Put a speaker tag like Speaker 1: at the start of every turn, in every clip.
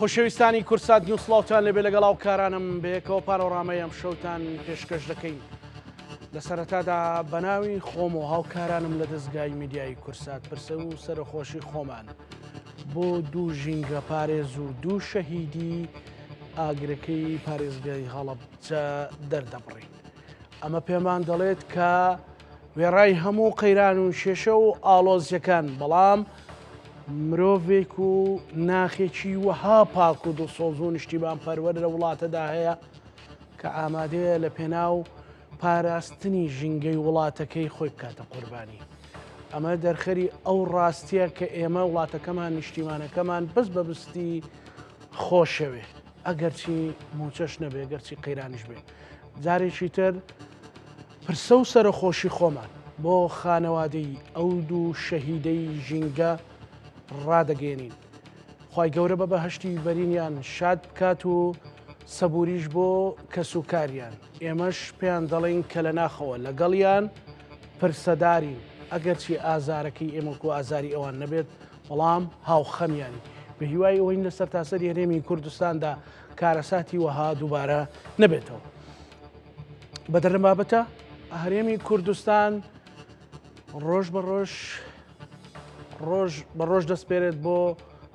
Speaker 1: خۆشەویستانی کورسات نیوسڵاوتان لەبێ لەگەڵاو کارانم بەیەکەوە پانۆڕامەی ئەم شەوتان پێشکەش دەکەین. لە سەرەتادا بەناوی خۆم و هاوکارانم لە دەستگای میدیایی کورسات پرسە و سەرخۆشی خۆمان بۆ دوو ژینگە پارێز و دوو شەهیدی ئاگرەکەی پارێزگای هەڵەبجە دەردەبڕین. ئەمە پێمان دەڵێت کە وێڕای هەموو قەیران و شێشە و ئاڵۆزیەکان، بەڵام مرۆڤێک و ناخێکی وەها پاک و دڵسۆز و نیشتیمان پەروەر لە وڵاتەدا هەیە کە ئامادەیە لە پێناو پاراستنی ژینگەی وڵاتەکەی خۆی بکاتە قوربانی. ئەمە دەرخەری ئەو ڕاستیە کە ئێمە وڵاتەکەمان نیشتیمانەکەمان بەس بەبستی خۆشەوێ، ئەگەرچی موچەش نەبێ، گەرچی قەیرانیش بێ. جارێکی تر پرسە و سەرخۆشی خۆمان بۆ خانەوادەی ئەو دوو شەهیدەی ژینگە ڕادەگەێنین. خی گەورە بە بەهشتی بەرینیان شاد بکات و سەبوریش بۆ کەسوکاریان. ئێمەش پێیان دەڵێن کە لە ناخەوە لەگەڵیان پرسەدارین، ئەگەرچی ئازارەکەی ئێمەکو ئازاری ئەوان نەبێت، بەڵام هاوخەمیانی بە هیوای ئەوەین لەسەر تاسەری هەرێمی کوردستاندا کارەساتی وەها دووبارە نەبێتەوە. بە دەرەم بابەتە هەرێمی کوردستان ڕۆژ بە ڕۆژ دەستپێرێت بۆ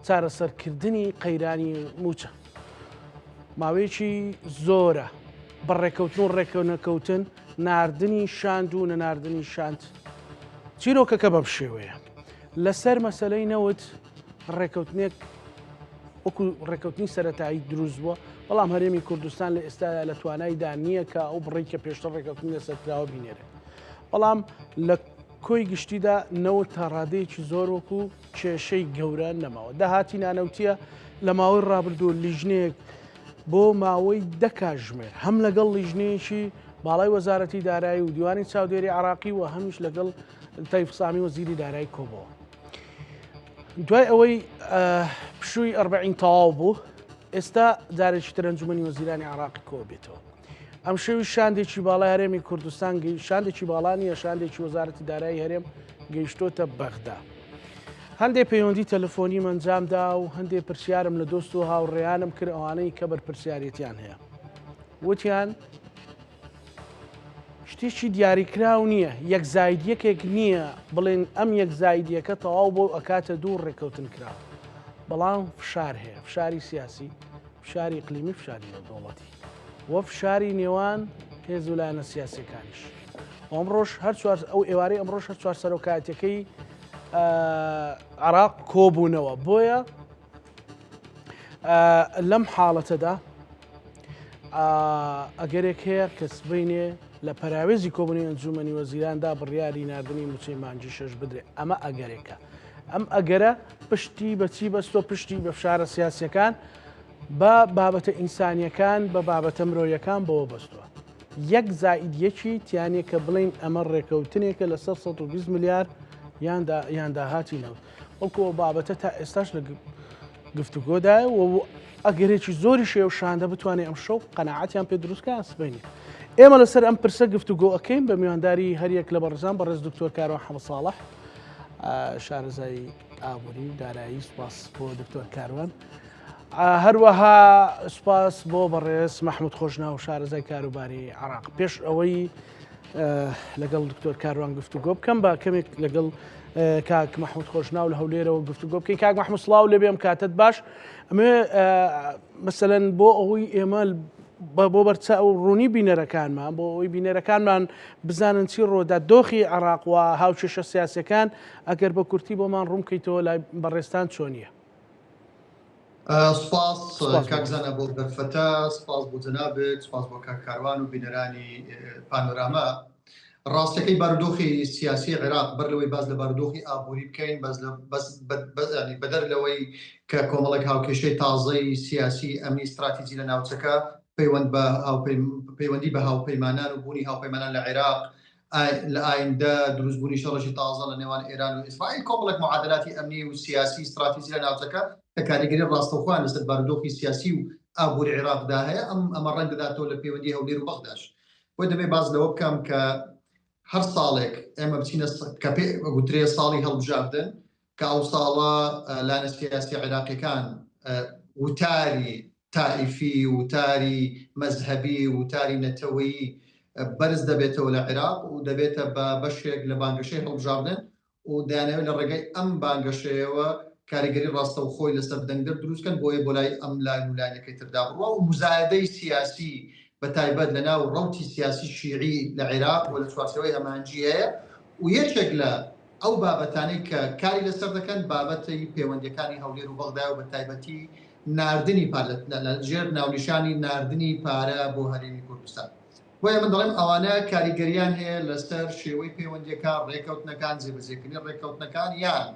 Speaker 1: چارەسەرکردنی قەیرانی موچە. ماوەیەکی زۆرە بەڕێکەوتن و ڕێکەونەکەوتن، ناردنی شاند و نەناردنی شاند. چیرۆکەکە بەم شێوەیە لەسەر مەسەلەی نەوت ڕێکەوتنێک وەکو ڕێکەوتنی سەرەتایی دروست بووە، بەڵام هەرێمی کوردستان لە ئێستا لە توانایدا نییە کە ئەو بڕی کە پێشتر ڕێکەوتنی لەسەرکراوە بینێرێت. بەڵام لە کۆی گشتیدا نەوت تا ڕادەیەکی زۆر وەکو کێشەی گەورە نەماوە. داهاتی نانەوتیە لە ماوەی ڕابردوو لیژنەیەک بۆ ماوەی 10 کاتژمێر هەم لەگەڵ لیژنەیەکی باڵای وەزارەتی دارایی و دیوانی چاودێری عراقی و هەمیش لەگەڵ تایب سامی وەزیری دارایی کۆبەوە. دوای ئەوەی پشووی 40 تەواو بوو، ئێستا جارێکی تر ئەنجومەنی وەزیرانی عراقی کۆ بێتەوە. ئەم شێوی شاندێکی باڵای هەرێمی کوردستان شاندێکی باڵانیە، شاندێکی وەزارەتی دارایی هەرێم گەیشتۆتە بەغدا. هەندێک پەیوەندی تەلەفۆنی ئەنجامدا و هەندێک پرسیارم لە دۆست و هاوڕێیانم کرد ئەوانەی کە بەرپرسیارەتیان هەیە. وتیان شتێکی دیاریکراو نییە، یەک زایدیەکێک نییە بڵێن ئەم یەک زایدیەکە تەواو بۆ ئەکاتە دوو ڕێکەوتن کراوە، بەڵام فشار هەیە، فشاری سیاسی، فشاری ئیقلیمی، فشاری نێودەوڵەتی وە فشاری نێوان هێز و لایەنە سیاسیەکانیش. ئەمڕۆژ ئەو ئێوارەی ئەمڕۆژ هەر چوار سەرۆکایەتەکەی عراق کۆبوونەوە. بۆیە لەم حاڵەتەدا ئەگەرێک هەیە کەس بینێ لە پەراوێزی کۆبوونی ئەنجومەنی وەزیراندا بڕیاری ناردنی موچەی مانگی شەش بدرێت. ئەمە ئەگەرێکە. ئەم ئەگەرە پشتی بەچی بەستۆ، پشتی بە فشارە سیاسیەکان، بە بابەتە ئینسانیەکان، بە بابەتە مرۆیەکان بەوە بەستووە. یەک زائیدیەکی تیانێک کە بڵین ئەمە ڕێکەوتنێکە لە 120 ملیار یان داهاتی نەوت. وەکو بابەتە تا ئێستاش لە گفتوگۆدایە و ئەگەرێکی زۆری شێو شاندە بتوانێت ئەم شەو قەناعەتیان پێ دروستکە سبینێ. ئێمە لەسەر ئەم پرسە گفتوگۆ ئەەکەین بە میوانداری هەریەک لە بەڕێزان بەڕێز دکتۆر کاروان حەمەد ساڵح، شارەزای ئابووری و دارایی. سوپاس بۆ دکتۆر کاروان. هەروەها سوپاس بۆ بەڕێز مەحموود خۆشنا و شارەزای کاروباری عراق. پێش ئەوەی لەگەڵ دکتۆر کاروان گفتوگۆ بکەم، بە کەمێک لەگەڵ کاک مەحموود خۆشنا و لە هەولێرەوە گفتوگۆ بکەین. کاک مەحموود سڵاو لێبێم، کاتت باش. ئەمێ مەسەلەن بۆ ئەوەی ئێمە بۆ بەرچە ئەو ڕوونی بینەرەکانمان، بۆ ئەوەی بینەرەکانمان بزانن چی ڕۆدا دۆخی عراق و هاوچێشە سیاسەکان، ئەگەر بە کورتی بۆمان ڕوونکەیتەوە لای بەڕێستان چۆنیە؟
Speaker 2: سپاس کاکزانە بۆ دەرفەتە، سپاس بۆ جەنابێت، سپاس بۆ کاک کاروان و بینەرانی پانۆراما. ڕاستەکەی بارودۆخی سیاسی عێراق بەر لەوەی باز لە بارودۆخی ئابووری بکەین، بەدەر لەوەی کە کۆمەڵێک هاوکێشەی تازەی سیاسی ئەمنی استراتیجی لە ناوچەکە پەیوەندی بە هاوپەیمانان و بوونی هاوپەیمانان لە عێراق لە ئایندە دروستبوونی شەڕێکی تازە لە نێوان ئێران و ئیسرائیل، کۆمەڵێک معادلاتی ئەمنی و سیاسی استراتیجی لە ناوچەکە کە کاریگەری ڕاستەوخۆیان لەسەر بارودۆخی سیاسی و ئابووری عێراقدا هەیە. ئەمە ڕەنگ دەداتەوە لە پەیوەندی هەولێر و بەغداش. بۆی دەبێ باز لەوە بکەم کە هەر ساڵێک ئێمە بچینە کە گوترێ ساڵی هەڵبژاردن، کە ئەو ساڵە لایەنە سیاسی عێراقیەکان وتاری تائفی وتاری مەذهبی وتاری نەتەوەیی بەرز دەبێتەوە لە عێراق و دەبێتە بە بەشێک لە بانگەشەی هەڵبژاردن و دەیانەوێت لە ڕێگەی ئەم بانگەشەیەوە کاریگەری ڕاستەوخۆی لەسەر دەنگدەر دروستکەن بۆیە بۆ لای ئەم لاین و لاینەکەی تردا بڕوە و مزایدەی سیاسی بە تایبەت لە ناو ڕەوتی سیاسی شیعی لە عێراق و لە چوارچەوەی هەمانجی هەیە و یەکێک لە ئەو بابەتانەی کە کاری لەسەر دەکەن بابەتی پەیوەندیەکانی هەولێر و بەغدا و بە تایبەتی ناردنی لەژێر ناونیشانی ناردنی پارە بۆ هەرێمی کوردستان. بۆیە من دەڵێم ئەوانە کاریگەریان هەیە لەسەر شێوەی پەیوەندیەکان ڕێکەوتنەکان جێبەجێکردنی ڕێکەوتنەکان یان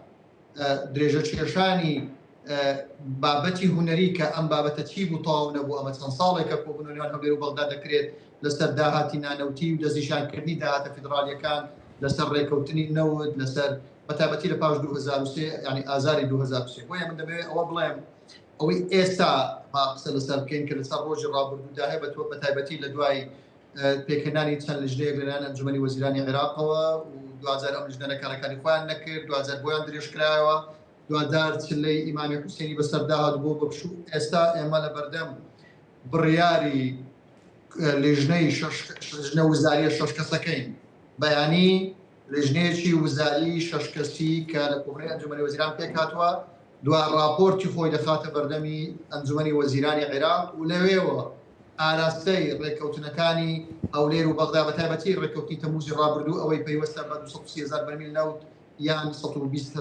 Speaker 2: درێژە کێشانی بابەتی هوەری کە ئەم بابەتە چی بوو تەواو نەبوو ئەمە چەند ساڵێکە کۆبوونەوەیان هەولێر و بەغدا دەکرێت لەسەر داهاتی نانەوتی و دەستنیشانکردنی داهاتە فیدرالیەکان لەسەر ڕێکەوتنی نەوت لەسەر بەتابەتی لە پاش 2003 ینی ئازاری 2003 بۆیە من دەبێت ئەوە بڵێم ئەوەی ئێستا قسە لەسەر بکەین کە لەسەر ڕۆژی ڕابردوودا هەیە بە تایبەتی لە دوای پێکهێنانی چەند لژنەیەک لەلایەن ئەنجومەنی وەزیرانی عێراقەوە و 2000 ئەم لژنە کارەکانی خۆیان نەکرد 2000 بۆیان درێژکرایەوە 2000 چلەی ئیمامی حوسێنی بەسەرداهات بۆ بەخشوو ئێستا ئێمە لە بەردەم بڕیاری لێژنەی ژنە وزاریە شەش کەسەکەین بەیانی لێژنەیەکی وزاری شەش کەسی کە لە کۆبنەی ئەنجومەنی وەزیران پێک هاتووە دوای راپۆرتی خۆی دەخاتە بەردەمی ئەنجومەنی وەزیرانی عێراق و لەوێەوە ئاراستەی ڕێکەوتنەکانی هەولێر و بەغدا بە تایبەتی ڕێکەوتنی تەموزی ڕابردوو ئەوەی پەیوەستە بە 230,000 بەرمیل نەوت یان 120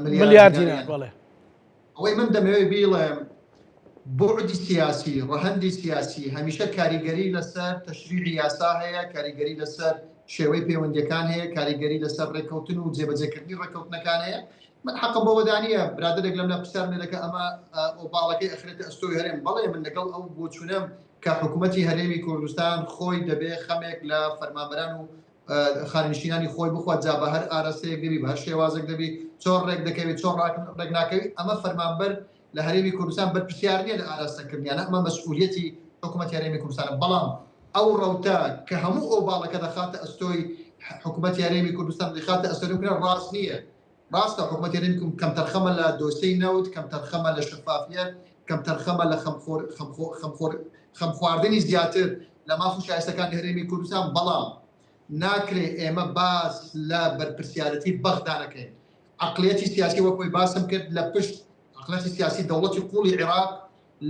Speaker 1: ملیار دینار بەڵێ
Speaker 2: ئەوەی من دەمەوێت بیڵێم بۆعدی سیاسی ڕەهەندی سیاسی هەمیشە کاریگەری لەسەر تەشریعی یاسا هەیە کاریگەری لەسەر شێوەی پەیوەندیەکان هەیە کاریگەری لەسەر ڕێکەوتن و جێبەجێکردنی ڕێکەوتنەکان هەیە من حەقم بۆ وەدانیە برادرێک لەم پرسیارمێنەکە ئەمە ئۆباڵەکەی ئەخرێتە ئەستۆی هەرێم بەڵێ من لەگەڵ ئەو بۆچوونەم کە حکوومەتی هەرێمی کوردستان خۆی دەبێ خەمێک لە فەرمانبەران و خانشینانی خۆی بخوات جا بە هەر ئاراستەیەک دەبی بە هەر شێوازێک دەبی چۆن ڕێک دەکەوێت چۆن ڕێک ناکەوی ئەمە فەرمانبەر لە هەرێمی کوردستان بەرپرسیار نیە لە ئاراستەکردنیانە ئەمە مەسئولیەتی حکوومەتی هەرێمی کوردستانە بەڵام ئەو ڕەوتە کە هەموو ئۆباڵەکە دەخاتە ئەستۆی حکوومەتی هەرێمی کوردستان دەخاتە ئەستۆریکردن ڕاست نییە ڕاستە حکوومەتی هەرێمی کەم تەرخەمە لە دۆسەی نەوت کەم تەرخەمە لە شفافیەت کەم تەرخەمە لە خەم خواردنی زیاتر لە ماف و شایستەکانی هەرێمی کوردستان بەڵام ناکرێ ئێمە باس لە بەرپرسیارەتی بەغدانەکەین عقلێتی سیاسی وەکوی باسم کرد لە پشت عقلێتی سیاسی دەوڵەتی قوڵی عێراق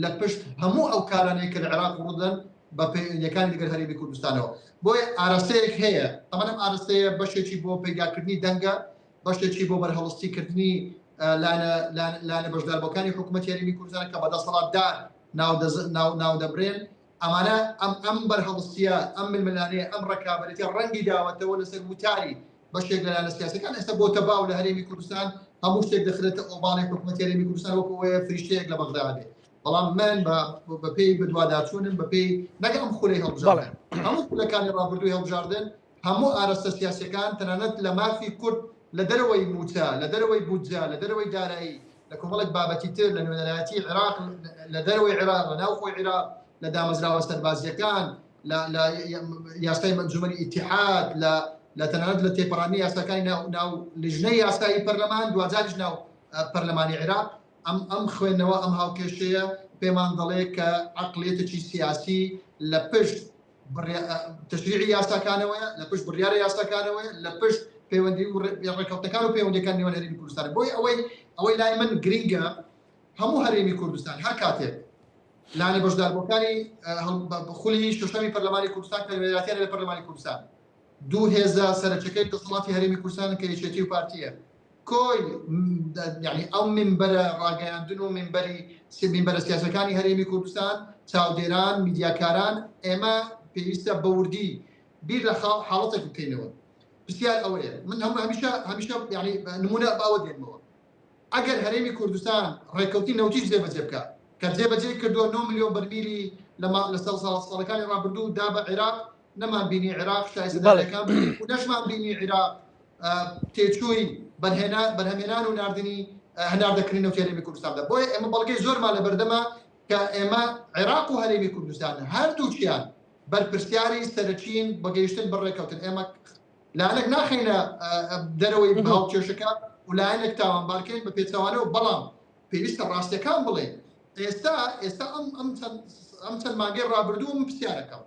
Speaker 2: لە پشت هەموو ئەو کارانەیە کە لە عێراق ڕوودن بە پەیوەندیەکانی لەگەڵ هەرێمی کوردستانەوە بۆیە ئاراستەیەک هەیە ئەمەم ئاراستەیە بەشێکی بۆ پەیداکردنی دەنگە بەشێکی بۆ بەرهەڵستیکردنی لانە بەشداربەکانی حکوومەتی هەرێمی کوردستان کە بەدەسەڵاتدار ناو دەبرێن ئەمانە ئەم بەرهەڵستیە ئەم ململانەیە ئەم ڕێکابەتی ڕەنگی داوەتەوە لەسەر وتاری بەشێک لەلایەنە سیاسەکان ئێستا بۆ تەباو لە هەرێمی کوردستان هەموو شتێک دەخرێتە ئۆباڵی حکوومەتی هەرێمی کوردستان وەکوەیە فریشتەیەک لە بەغدا بێت بەڵام من بەپێی بەدواداچوونم بەپێی نەگەڵم خولەی هەڵبژاردن هەموو خولەکانی ڕابردووی هەڵبژاردن هەموو ئاراستە سیاسەکان تەنانەت لە مافی کورد لە دەرەوەی موچە لە دەرەوەی بودجە لە دەرەوەی دارایی لە کۆمەڵێک بابەتی تر لە نوێنەرایەتی عێراق لە دەرەوەی عێراق لە ناوخۆی عێراق لە دامەزراوە سەربازیەکان لە یاسای ئەنجومەنی ئیتیحاد لە تەنانەت لە تێپەڕانی یاساکانی ناو لیژنەی یاسایی پەرلەمان دوجاریش ناو پەرلەمانی عێراق ئەم خوێندنەوە ئەم هاوکێشەیە پێمان دەڵێ کە عقلێتێکی سیاسی لە پشت تەشریعی یاساکانەوەیە لە پشت بڕیارە یاساکانەوەیە لە پشت پەیوەندی ڕێکەوتنەکان و پەیوەندیەکان نێوان هەرێمی کوردستان بۆی ئەوەی لای من گرینگە هەموو هەرێمی کوردستان هەر کاتێک لانە بەشداربووەکانی خولی شەشەمی پەرلەمانی کوردستان کە وێراتیانە لە پەرلەمانی کوردستان دوو هێزە سەرچەکەی دەسەڵاتی هەرێمی کوردستان کە یەکێتی و پارتیە کۆی یعنی ئەو منبەرە ڕاگەیاندن و منبەرە سیاسەکانی هەرێمی کوردستان چاودێران میدیاکاران ئێمە پێویستە بەوردی بیر لە حاڵەتێک بکەینەوە پرسیار ئەوەیە من هەمیشە یعنی نمونە باوە دێنمەوە ئەگەر هەرێمی کوردستان ڕێکەوتی نەوتیش جێبەجێ بکات کە جێبەجێ کردووە 9 ملیۆن بەرمیلی لە ساڵەکانی ڕابردوو دا بە عێراق نەمان بینی عێراق شایستەدارەکان و نەشمان بینی عێراق تێچووی بەرهەمێنان و ناردنی هەناردەکردنی نەوتی هەرێمی کوردستاندا بۆیە ئێمە بەڵگەی زۆرمان لە بەردەما کە ئێمە عێراق و هەرێمی کوردستان هەردووچیان بەرپرسیاری سەرچین بەگەیشتن بەڕێکەوتن ئێمە لایەنێک ناخینە دەرەوەی هاوکێشەکە و لایەنێک تاوانبارکەین بە پێچەوانەوە بەڵام پێویستە ڕاستیەکان بڵێن. ئێستا ئەم چەند مانگەی ڕابردوو من پرسیارەکەم.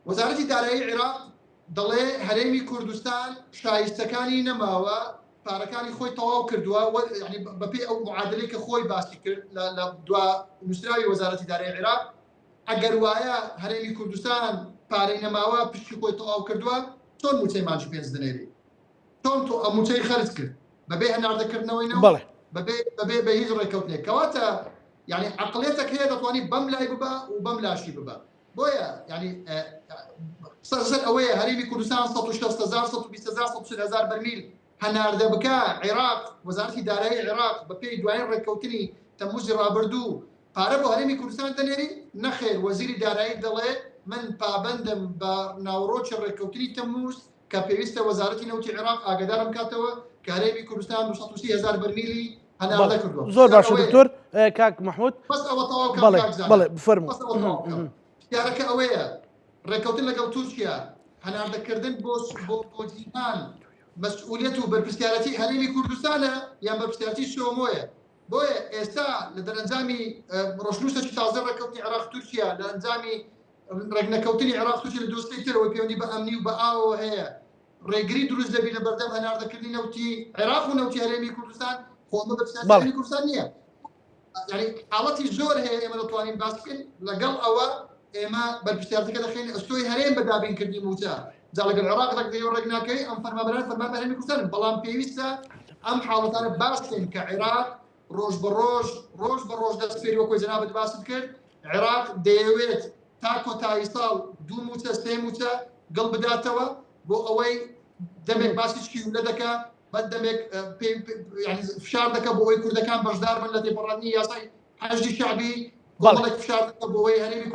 Speaker 2: وەزارەتی دارایی عێراق دەڵێ هەرێمی کوردستان شایستەکانی نەماوە، پارەکانی خۆی تەواو کردووە، یعنی بەپێی ئەو معادلەی کە خۆی باسی کرد لە دوا نووسراوی وەزارەتی دارایی عێراق. ئەگەر وایە هەرێمی کوردستان پارەی نەماوە پشتی خۆی تەواو کردووە، چۆن موچەی مانجی پێنج دنێری؟ چۆن تۆ ئەم موچەی خەرج کرد بەبێ هەناردەکردنەوەی بەبێ بە هیچ ڕێکەوتنێک کەواتە یعنی عقلێتەک هەیە دەتوانێت بەم لای ببە و بەم لاشی ببە. بۆیە یعنی سەر ئەوەیە هەرێمی کوردستان 160,000 120,000 بەرمیل هەناردە بکە عێراق، وەزارەتی دارایی عێراق بە پێی دوایین ڕێککەوتنی تەموزی ڕابردوو پارە بۆ هەرێمی کوردستان دەنێری؟ نەخێر، وەزیری دارایی دەڵێ من پابندم بە ناوڕۆکی ڕێککەوتنی تەموز کە پێویستە وەزارەتی نەوتی عێراق ئاگادارم کاتەوە کە هەرێمی کوردستان 230,000 بەرمیلی هەناردە کردووە.
Speaker 1: زۆر باشە دکتۆر کاک محمود.
Speaker 2: بەس ئەوە تەواو
Speaker 1: بەڵێ بفەرموو.
Speaker 2: یارەکە ئەوەیە ڕێککەوتن لەگەڵ تورکیا هەناردەکردن بۆ جیهان مەسئولیەت و بەرپرسیارەتی هەرێمی کوردستانە یان بەرپرسیارەتی سۆمۆیە. بۆیە ئێستا لە دەرەنجامی ڕۆژنووسێکی تازە ڕێککەوتنی عێراق تورکیا لە ئەنجامی ڕێکنەکەوتنی عێراق تورکیا لە دۆستەی ترەوەی پەیوەندی بە ئەمنی و بە ئاوەوە هەیە، ڕێگری دروست دەبی لە بەردەم هەناردەکردنی نەوتی عێراق و نەوتی هەرێمی کوردستان خۆمە بەرپرسیارەتی کوردستان نییە. یعنی حاڵەتی زۆر هەیە ئێمە دەتوانین باس بکەین لەگەڵ ئەوە ئێمە بەرپرسیارەتەکە دەخین ئەستۆی هەرێم بە دابینکردنی موچە جا لەگەڵ عێراق ڕێک ناکەی ئەم فەرمانبەران فەرمان هەرێمی کوردستان، بەڵام پێویستە ئەم حاڵەتانە باس بکەین کە عێراق ڕۆژ بە ڕۆژ دەست پێری وەکوی جەنابەت باست کرد، عێراق دەیەوێت تا کۆتایی ساڵ 2 موچە 3 موچە گەڵ بداتەوە بۆ ئەوەی دەمێک باسی شکیولە دەکە بەد دەمێک فشار دەکە بۆ ئەوەی کوردەکان بەشدار بن لە تێپەڕاندنی یاسای حەشدی شعبی.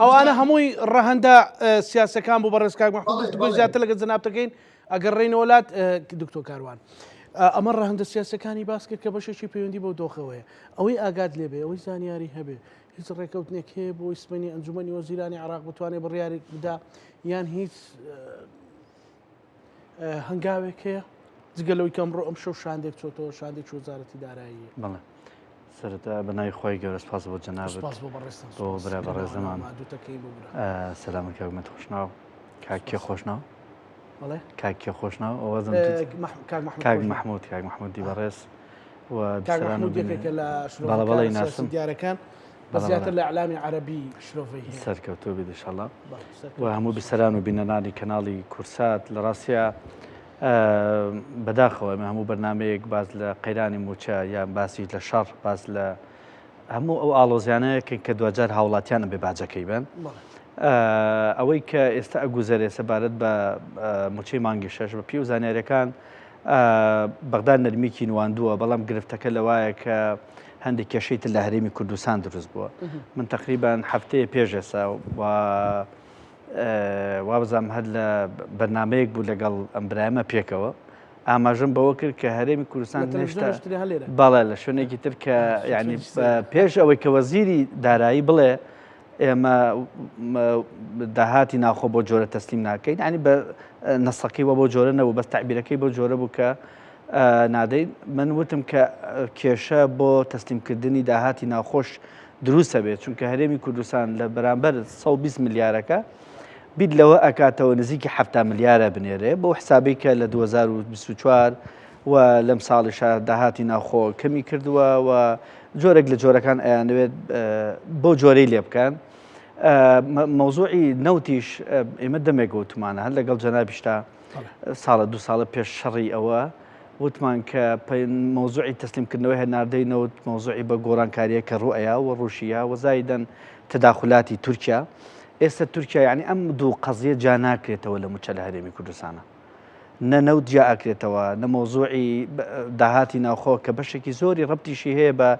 Speaker 1: ئەوانە هەمووی ڕەهەندە سیاسەکان بۆ بەڕێز کاک محمود زیاتر لەگەڵ جەناب دەکەین ئەگەر ڕێینە وڵات دکتۆر کاروان. ئەمە ڕەهەندە سیاسەکانی باس کرد کە بەشێکی پەیوەندی بۆ دۆخەوەیە، ئەوەی ئاگات لێبێ، ئەوەی زانیاری هەبێ، هیچ ڕێکەوتنێک هەیە بۆ ئیسمەنی ئەنجومەنی وەزیرانی عێراق بتوانێت بڕیارێک بدا یان هیچ هەنگاوێک هەیە جگەلەوەی کە ئەمڕۆ ئەم شەو شاندێک چۆتەوە شاندێکی وەزارەتی داراییە؟
Speaker 3: بەڵێ سەرەتا بەناوی خۆی گەورە سپاس بۆ جەنابەت بۆ برا بەڕێزەمان. سەلامت کاکمەت خۆشناو کاکی خۆشناو کاکی خۆشناو ئەوەزم کاک محمودی بەڕێز
Speaker 1: بەڵێ ناسم دیارەکان بەزیاتر لە ئەعلامی عەرەبی شرۆڤی
Speaker 3: سەرکەوتوو بیت ئینشاءڵڵا و هەموو بیسەران و بینەرانی کەناڵی کورسات لە ڕاستیە بەداخەوە ئەمە هەموو بەرنمەیەک باز لە قەیرانی موچە یان باسی لە شەڕ باز لە هەموو ئەو ئاڵۆزیانەیەکن کە دوجار هاوڵاتیانە بێ باجەکەی بن ئەوەی کە ئێستا ئەگوزەرێ سەبارەت بە موچەی مانگی شەش بە پێی و زانیاریەکان بەغداد نەرمیکی نواندووە، بەڵام گرفتەکە لەوایە کە هەندێک کێشەی لە هەرێمی کوردستان دروست بووە. من تقریبان هەفتەیە پێش ئێستا وابزانم هەر لە بەرنمەیەک بوو لەگەڵ ئەم برایمە پێکەوە ئاماژەم بەوە کرد کە هەرێمی کوردستان بەڵێ لە شوێنێکی تر کە یعنی پێش ئەوەی کە وەزیری دارایی بڵێ ئێمە داهاتی ناخۆ بۆ جۆرە تەسلیم ناکەین، ینی بە نەسەکەی وە بۆ جۆرە نەبوو، بەس تعبیرەکەی بۆ جۆرە بوو کە نادەین. من وتم کە کێشە بۆ تەسلیمکردنی داهاتی ناخۆش دروستە بێت، چونکە هەرێمی کوردستان لە بەرامبەر 120 ملیارەکە بیت لەوە ئەکاتەوە نزیکی 7 ملیارە بنێرێ بۆ حسابی کە لە 2024 و لەم ساڵیشا داهاتی ناخۆ کەمی کردووە و جۆرێک لە جۆرەکان ئەیانوێت بۆ جۆرەی لێ بکەن. مەوزوعی نەوتیش ئێمە دەمێک وتمانە هەر لەگەڵ جەنابیشتا ساڵە 2 ساڵە پێش شەڕی ئەوە وتمان کە مەوزوعی تەسلیمکردنەوەی هەناردەی نەوت مەوزوعی بە گۆڕانکاریە کە ڕوئەیە و ڕوشیە و زایدەن تداخلاتی تورکیا. ئێستا تورکیا یعنی ئەم دوو قەزیە جا ناکرێتەوە لە موچە لە هەرێمی کوردستانە، نە نەوت جا ئاکرێتەوە، نە مەوزوعی داهاتی ناوخۆ کە بەشێکی زۆری ڕەبتیشی هەیە بە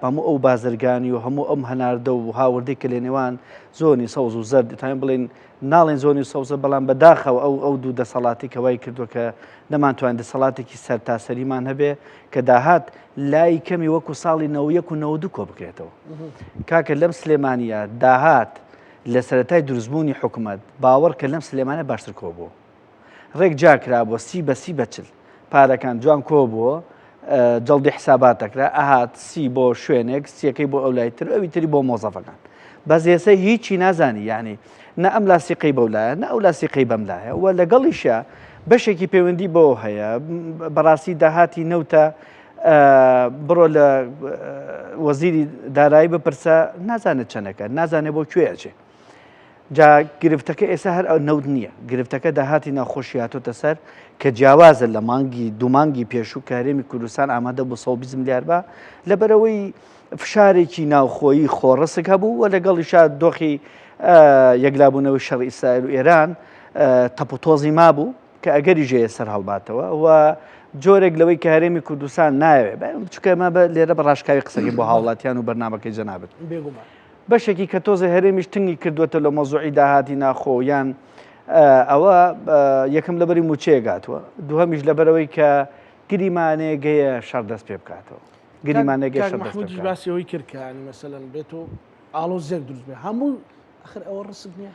Speaker 3: هەموو ئەو بازرگانی و هەموو ئەم هەناردە و هاوردەی کە لێ نێوان زۆنی سەوز و زەرد دەتوانین بڵێن ناڵێن زۆنی سەوزە، بەڵام بەداخەوە ئەو دوو دەسەڵاتی کە وای کردووە کە نەمانتوان دەسەڵاتێکی سەرتاسەریمان هەبێ کە داهات لای کەمی وەکو ساڵی 91 و 92 کۆ بکرێتەوە. کاکە لەم سلێمانیە داهات لە سەرەتای دروستبوونی حکوومەت باوەڕ کە لەم سلێمانە باشتر کۆ بووە، ڕێک جاکرا بۆ 30 بە 40 پارەکان جوان کۆ بووە، جڵدی حساباتەکرا ئاهات سی بۆ شوێنێک سیەکەی بۆ ئەولایتر ئەوی تری بۆ مۆزەفەکان بەس ئێستا هیچی نازانی یعنی نە ئەم لاسیقەی بەولایە نە ئەو لاسیقەی بەملایە و لەگەڵیشە بەشێکی پەیوەندی بۆ هەیە بەڕاستی داهاتی نەوتە بڕۆ لە وەزیری دارایی بپرسە نازانێت چەندەکە نازانێت بۆ کوێچێ جا گرفتەکە ئێستا هەر ئەو نەوت نییە گرفتەکە داهاتی ناخۆشی هاتۆتە سەر کە جیاوازە لە مانگی دوومانگی پێشوو کە هەرێمی کوردستان ئامادە بۆ 120 میلیارد بە لەبەرەوەی فشارێکی ناوخۆیی خۆڕسک هەبوو و لەگەڵیشا دۆخی یەکلابوونەوەی شەڕی ئیسرائیل و ئێران تەپوتۆزی مابوو کە ئەگەری ژێیە سەر هەڵباتەوە و جۆرێک لەوەی کە هەرێمی کوردستان ناوێت چکەمە لێرە بە ڕاشکاوی قسەکەی بۆ هاوڵاتیان و بەرنامەکەی جەنابێت بەشێکی کە تۆزە هەرێمیش تنگی کردوێتە لە مۆزوعی داهاتی ناخۆ یان ئەوە یەکەم لەبەری موچەیە گاتووە دووهەمیش لەبەرەوەی کە گریمانەیە گەیە شەڕ دەست پێ بکاتەوە گریمانەگەی
Speaker 1: محمودی باسیەوەی کردکانی مەسەلەن بێت و ئاڵۆزێک دروست بێ هەموو ئەخر ئەوە ڕسک نییە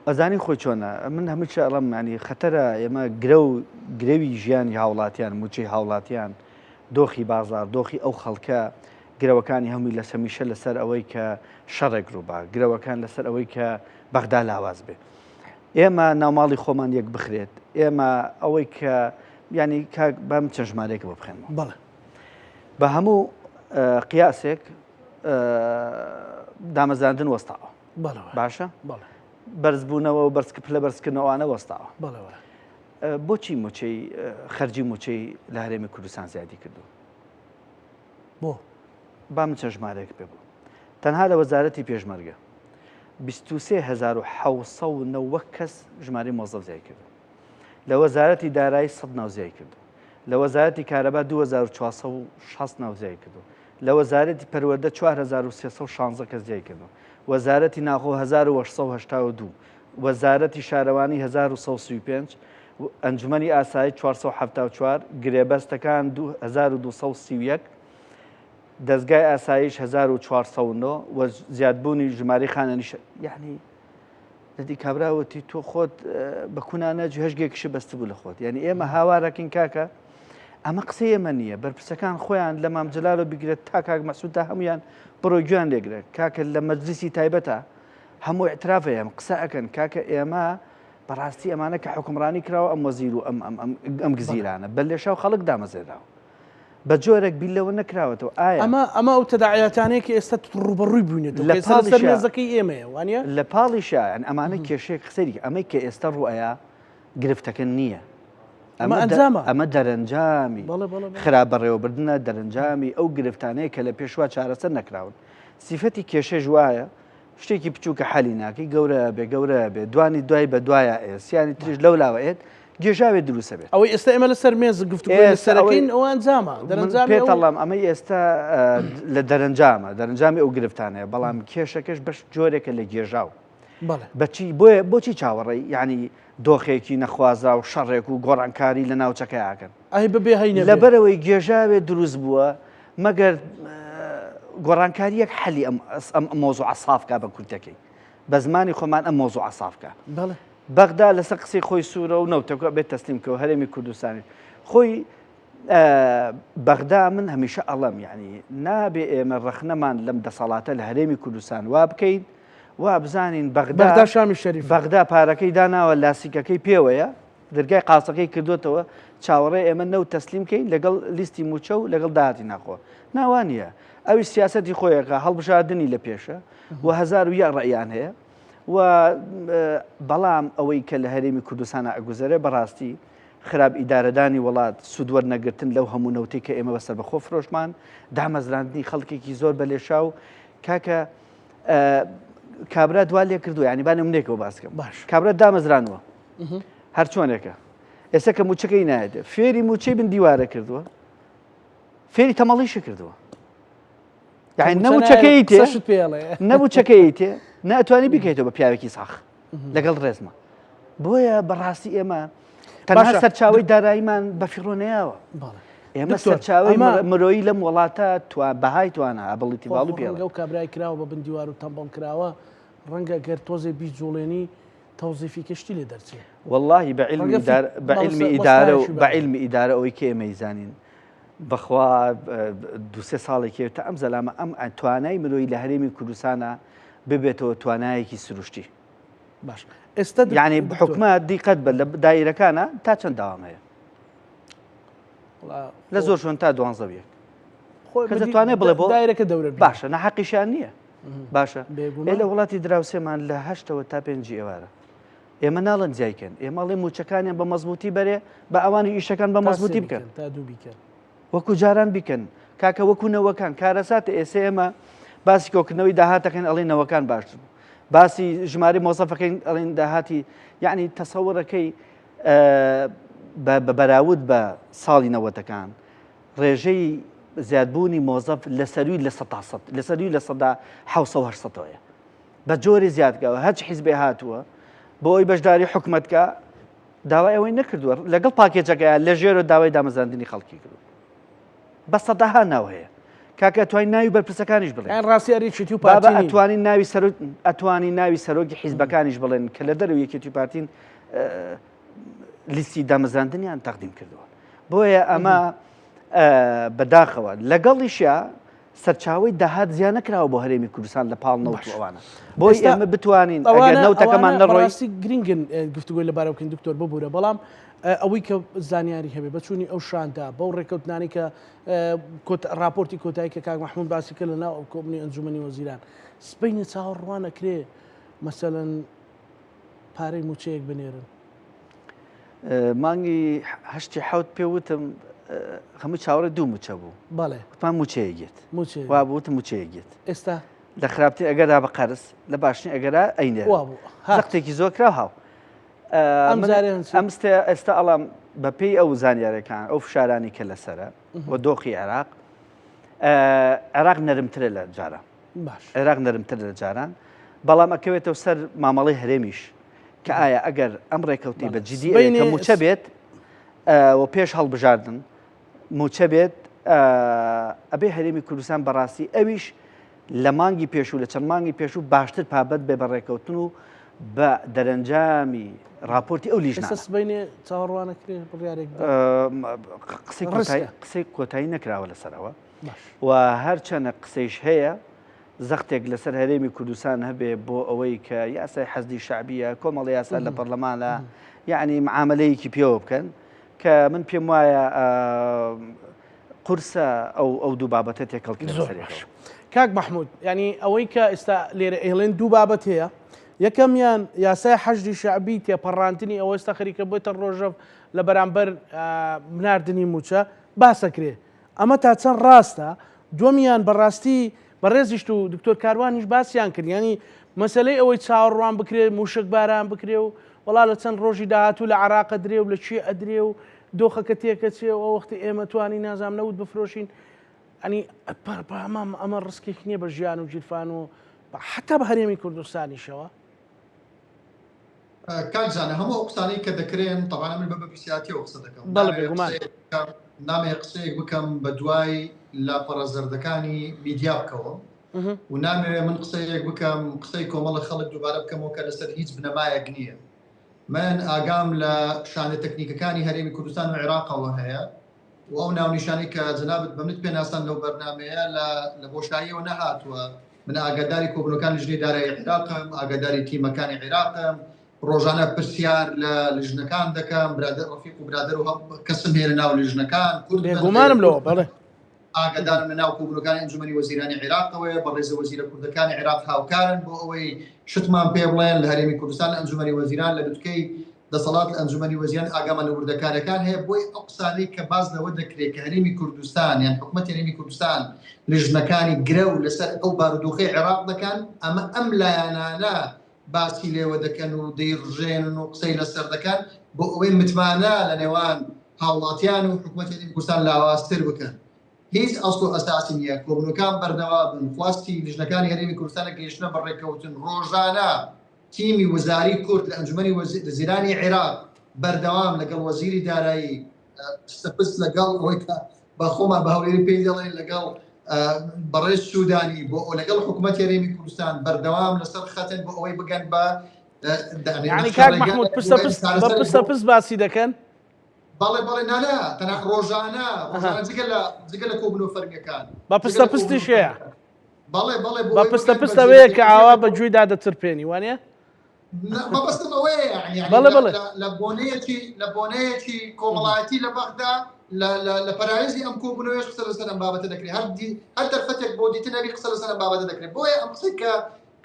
Speaker 3: ئەزانی خۆی چۆنە من هەموو ئەڵم ینی خەتەرە ئێمە گرەوی ژیانی هاوڵاتیان موچەی هاوڵاتیان دۆخی بازار دۆخی ئەو خەڵکە گرەوەکانی هەمووی لە سەمیشە لەسەر ئەوەی کە شەڕێک ڕووبا گرەوەکان لەسەر ئەوەی کە بەغدا لاواز بێ ئێمە ناوماڵی خۆمان یەک بخرێت ئێمە ئەوەی کە ینی بەم چەند ژمارەیەک بۆ بخێنەوە
Speaker 1: بەڵێ
Speaker 3: بە هەموو قیاسێک دامەزاندن وەستاوە باشە بەرزبوونەوە و پلە بەرزکردنەوەوانە وەستاوە بۆچی موچەی خەرجی موچەی لە هەرێمی کوردستان زیادی کردو
Speaker 1: بۆ
Speaker 3: با من چەند ژمارەیەک پێ بوو تەنها لە وەزارەتی پێشمەرگە 23,790 کەس ژمارەی مۆزەف زیای کردو لە وەزارەتی دارایی 100 ناوزیای کردو لە وەزارەتی کارەبا 2460 ناوزیای کردو لە وەزارەتی پەروەردە 4316 کەس زیای کردو وەزارەتی ناخۆ 1882 وەزارەتی شارەوانی 1135 ئەنجومەنی ئاسایی 474 گرێبەستەکان 1231 دەستگای ئاسایش 1409 و زیادبوونی ژمارەی خانەنیش یعنی دەدی کابراوەتی تۆ خۆت بە کوانە هەژگێکیشی بەست بوو لە خۆت یعنی ئێمە هاوارەکەین کاکە ئەمە قسەی ئێمە نییە بەرپرسەکان خۆیان لە مامجلالە بگرێت تا کاک مەسعوددا هەمویان بڕۆ گویان لێگرێت کاکە لە مەجلیسی تایبەتە هەموو ئیعترافە ئێمە قسە ئەکەن کاکە ئێمە بەڕاستی ئەمانە کە حکومڕانی کراوە ئەم وەزیر و ئەم گزیرانە بەل لێشاو خەڵک دامەزێراوە بە جۆرێک بیلەوە نەکراوەتەوە ئایا
Speaker 1: ئەمە ئەو تەداعیاتانەیەکی ئێستا ڕوبەڕووی بوونێتەوە سەر مێزەکەی ئێمەیە وانە
Speaker 3: لە پاڵیشیان ئەمانە کێشەیە قسەری ئەمەی کە ئێستا ڕوئەیە گرفتەکە نییە ئەمە دەرەنجامی خراپ بەڕێوەبردنە دەرەنجامی ئەو گرفتانەیە کە لە پێشوا چارەسەر نەکراون سیفەتی کێشەش وایە شتێکی بچووکە حەلی ناکەی گەورە بێ دوانی دوای بە دوایە ئێسیانی تریش لەو لاوەیەت گێژاوێت دروستە بێت
Speaker 1: ئەوەی ئێستا ئێمە لەسەر مێز گفتوگۆی سەرەکەین ئەو ئەنجامە
Speaker 3: پێتەڵام ئەمە ئێستا لە دەرەنجامی ئەو گرفتانەیە بەڵام کێشەکەش بەش جۆرێکە لە گێژاو بۆچی چاوەڕێی یعنی دۆخێکی نەخوازرا و شەڕێک و گۆڕانکاری لە ناوچەکەیاکەن لەبەرەوەی گێژاوێت دروست بووە مەگەر گۆڕانکاریەک حەلی ئەم مۆزوع عسافکە بە کورتەکەی بە زمانی خۆمان ئەم مۆزوع عسافکە بەغدا لەسەر قسەی خۆی سوورە و نەوتەکە بێت تەسلیمکەوە هەرێمی کوردستانی خۆی بەغدا من هەمیشە ئەڵەم یعنی نابێ ئێمە ڕەخنەمان لەم دەسەڵاتە لە هەرێمی کوردستان وا بکەین وا بزانین
Speaker 1: بەغدا شامی شەریف
Speaker 3: بەغدا پارەکەی داناوە لاسیکەکەی پێوەیە دەرگای قاسەکەی کردوێتەوە چاوەڕێ ئێمە نەوت تەسلیمکەین لەگەڵ لیستی موچە و لەگەڵ داهاتی ناخۆ ناوانە ئەوی سیاسەتی خۆیەکە هەڵبژاردننی لە پێشە و 1001 ڕەیان هەیە و بەڵام ئەوەی کە لە هەرێمی کوردستانە ئەگوزارێ بەڕاستی خراپ ئیدارەدانی وڵات سوودوەر نەگرتن لەو هەموو نەوتی کە ئێمە بەسەر بەخۆ فرۆشمان دامەزراندنی خەڵکێکی زۆر بە لێشا و کاکە کابرا دوا لێ کردو ینی با نمونێکەوە باسکەم کابرا دامەزرانوە هەر چۆنێکە ئێستا کە موچەکەی نایێتێ فێری موچەی بن دیوارە کردووە فێری تەمەڵیشە کردووە یعنی نەموچەکەی تێ نەبووچەکەی تێ ناتوانانی بکەیتەوە بە پیاوێکی ساخ لەگەڵ ڕێزمە بۆیە بەڕاستی ئێمە تەنها سەرچاوی داراییمان بە فیڕۆنەیەوە ئێمە سەرچاوی مرۆیی لەم وڵاتە بەهای توانە ئابڵیتی باڵی پێ
Speaker 1: ئەو کابرای کراوە بە بندیوار و تەمبڵ کراوە ڕەنگە گەر تۆزێ بی جوڵێنی تەوزیفی کەشتی لێ دەرچێت
Speaker 3: واللهی بە عیلمی ئیدارە ئەوەی کە ئێمە زانین بەخوا دوسێ ساڵێکی تا ئەم زەلامە ئەم توانای مرۆیی لە هەرێمی کوردستانە ببێتەوە توانایەکی سروشتی
Speaker 1: باش ئێستا
Speaker 3: یعنی حکومەت دیقەت بە لە دایرەکانە تا چەند داوام هەیە لە زۆر شوێن تا 12 کە دەتوانێت بڵێ بۆ
Speaker 1: دایرەکە دەورە
Speaker 3: باشە نەحەقیشیان نییە باشە لە وڵاتی دراوسێمان لە 8ەوە تا 5 ئێوارە ئێمە ناڵەن جایکەن ئێمەڵێ موچەکانیان بە مەزبوطی بەرێ بە ئەوانی ئیشەکان بە مەزبوطی بکەن وەکو جاران بیکەن کاکە وەکو نەوەکان کارەساتە ئێستا ئێمە باسی کۆکردنەوەی داهاتەکەن ئەڵێ نەوەکان باشتر باسی ژماری مۆزەفەکەین ئەڵێن داهاتی یعنی تەسەوڕەکەی بەراورد بە ساڵی نەوەتەکان ڕێژەی زیادبوونی مۆزەف لەسەروی لە 100 لەسەروی لە 1970ەوەیە بە جۆری زیادکەوە هەرچ حیزبێ هاتووە بۆ ئەوی بەشداری حکومەتکە داوای ئەوەی نەکردووە لەگەڵ پاکێجەکەیە لە ژێرە داوای دامەزاندنی خەڵکی کردو بە سەدەها ناو هەیە کاکە ئەتوانی ناوی بەرپرسەکانیش بڵێن
Speaker 1: ڕاستیاریی و
Speaker 3: بابا ئەتوانی ناوی سەرۆکی حیزبەکانیش بڵێن کە لە دەرەوە یەکێتی پارتین لیستی دامەزاندنیان تەقدیم کردووە بۆیە ئەمە بەداخەوە لەگەڵیشە سەرچاوی داهات زیان نەکراوە بۆ هەرێمی کوردستان لە پاڵ نەوت ئەوانە بۆی ئێمە بتوانین ئەگەر نەوتەکەمان نەڕۆی
Speaker 1: گرنگن گفتوگوی لەبارە بکەین دکتۆر ببوورە بەڵام ئەوەی کە زانیاری هەبێ بەچوونی ئەو شاندا بەو ڕێکەوتنانی کە راپۆرتی کۆتایی کە کاک مەحموود باسی کرد لەناو ئەو کۆبنی ئەنجومەنی وەزیران سبەینی چاوەڕوانەکرێ مەسەلەن پارەی موچەیەک بنێرن
Speaker 3: مانگی هەشتی حەوت پێوتم هەموو چاوەڕێ دوو موچە بوو
Speaker 1: بەڵێ
Speaker 3: وتمان موچەیەگێت وا بووتم موچەیەگێت
Speaker 1: ئێستا
Speaker 3: لە خراپتی ئەگەرا بە قەرز لە باشنی ئەگەرا ئەینێ زەقتێکی زۆر کرا هاو ئێستا ئەڵام بە پێی ئەو زانیارەکان ئەو فشارانی کە لەسرە و دۆخی عێراق عێراق نەرمترە لە جاران عێراق نەرمتر لە جاران بەڵام ئەکەوێتەوە سەر مامەڵەی هەرێمیش کە ئایا ئەگەر ئەم ڕێکەوتی بە جدی کە موچە بێت و پێش هەڵبژاردن موچە بێت ئەبێ هەرێمی کوردستان بەڕاستی ئەویش لە مانگی پێشوو لە چەند مانگی پێشوو باشتر پابەت بێ بە ڕێکەوتن و بە دەرەنجامی راپۆرتی ئەو لیژنە
Speaker 1: سبەینێ چاوەڕوانەکرێ بڕیارێک
Speaker 3: قسەی کۆتایی نەکراوە لەسەرەوە و هەرچەنە قسەیش هەیە زەختێک لەسەر هەرێمی کوردستان هەبێ بۆ ئەوەی کە یاسای حەزدی شعبیە کۆمەڵی یاسا لە پەرلەمانە یعنی معاملەیەکی پێوە بکەن کە من پێم وایە قورسە ئەو دوو بابەتە تێکەڵکردن سەرێک
Speaker 1: کاک مەحموود ینی ئەوەی کە ئێستا لێرە ئێڵێن دوو بابەت هەیە یەکەمیان یاسای حەشدی شعبی تێپەڕاندنی ئەوە ئێستا خەریکە بۆتە ڕۆژەف لە بەرامبەر بناردنی موچە باسەکرێ ئەمە تا چەند ڕاستە دووەمیان بەڕاستی بەڕێزیشت و دکتۆر کاروانیش باسییان کرد ینی مەسلەی ئەوەی چاوەڕوان بکرێ موشک باران بکرێ و وڵا لە چەند ڕۆژی داهاتوو لە عێراق درێ و لە کوێ ئەدرێ و دۆخەکە تێکە چێ و وەختی ئێمە توانی نازام نەوت بفرۆشین ئەنی ئەمە ڕستێک نییە بە ژیان و جیرفان و حتا بە هەرێمی کوردستانیشەوە
Speaker 2: کاکزانە هەموو ئەو قسانەی کە دەکرێن تەوانە من بە بەپرسیاتیەوە قسە دەکەم نامێ قسەیەک بکەم بە دوای لاپەڕە زەردەکانی میدیا بکەوە و نامەوێت من قسەیەک بکەم قسەی کۆمەڵە خەڵک دووبارە بکەمەوە کە لەسەر هیچ بنەمایەک نییە من ئاگام لە شانە تەکنیکەکانی هەرێمی کوردستان و عێراقەوە هەیە و ئەو ناونیشانەی کە جەنابەت بە منت پێناسان لەو بەرنامەیە لە بۆشاییەوە نەهاتووە من ئاگاداری کۆبنەکانی ژنەی دارایی عێراقم ئاگاداری تیمەکانی عێراقم ڕۆژانە پرسیار لە لیژنەکان دەکەم برادر ڕەفیق و برادر و کەسم هەیە لە ناو لیژنەکان
Speaker 1: گومانم لەوە بەڵێ
Speaker 2: ئاگادارم لە ناو کۆبنەکانی ئەنجومەنی وەزیرانی عێراقەوەیە بە ڕێزە وەزیرە کوردەکانی عێراق هاوکارن بۆ ئەوەی شتمان پێ بڵێن لە هەرێمی کوردستان لە ئەنجومەنی وەزیران لە دوتکەی دەسەڵات لە ئەنجومەنی وەزیران ئاگامان لە وردەکارەکان هەیە بۆی ئەو قسانەی کە باز لەوە دەکرێت کە هەرێمی کوردستان یان حکوومەتی هەرێمی کوردستان لیژنەکانی گرە و لەسەر ئەو بارودۆخەی عێراق دەکەن ئەمە ئەم لایەنانە باسی لێوە دەکەن و دەیڕژێنن و قسەی لەسەر دەکەن بۆ ئەوەی متمانە لە نێوان هاوڵاتیان و حکوومەتی هەرێمی کوردستان لاوازتر بکەن هیچ ئەسڵ و ئەساسی نییە کۆبنەکان بەردەوام بن خواستی لیژنەکانی هەرێمی کوردستانە گەیشتنە بەڕێکەوتن ڕۆژانە تیمی وەزاری کورد لە ئەنجومەنی وەزیرانی عێراق بەردەوام لەگەڵ وەزیری دارایی سەپس لەگەڵ ئەوەی کە بە خۆمان بە هەولێری پێی دەڵێن لەگەڵ بەڕێز سوودانی بۆ لەگەڵ حکوومەتی هەرێمی کوردستان بەردەوام لەسەر خەتن بۆ ئەوەی بگەن بە
Speaker 1: ینی کاک مەحموود پرسە پرس باسی دەکەن
Speaker 2: بەڵێ نانا تەنها ڕۆژانە جگە لە کۆبنەوە فەرمیەکان
Speaker 1: بە پستە پستیشەیە
Speaker 2: بەڵێ
Speaker 1: بە پستە پستەوەیە کە ئاوا بە جوویدا دەترپێنی وانە
Speaker 2: بەبستم ئەوەیە لە بۆنەیەکی کۆمەڵایەتی لە بەغدا لە پەرایزی ئەم کۆبنەوەیش قسە لەسەر ئەم بابەتە دەکرێت هەر دەرفەتێک بۆ دیتنەبی قسە لەسەر ئەم بابەتە دەکرێت بۆیە ئەم قسەی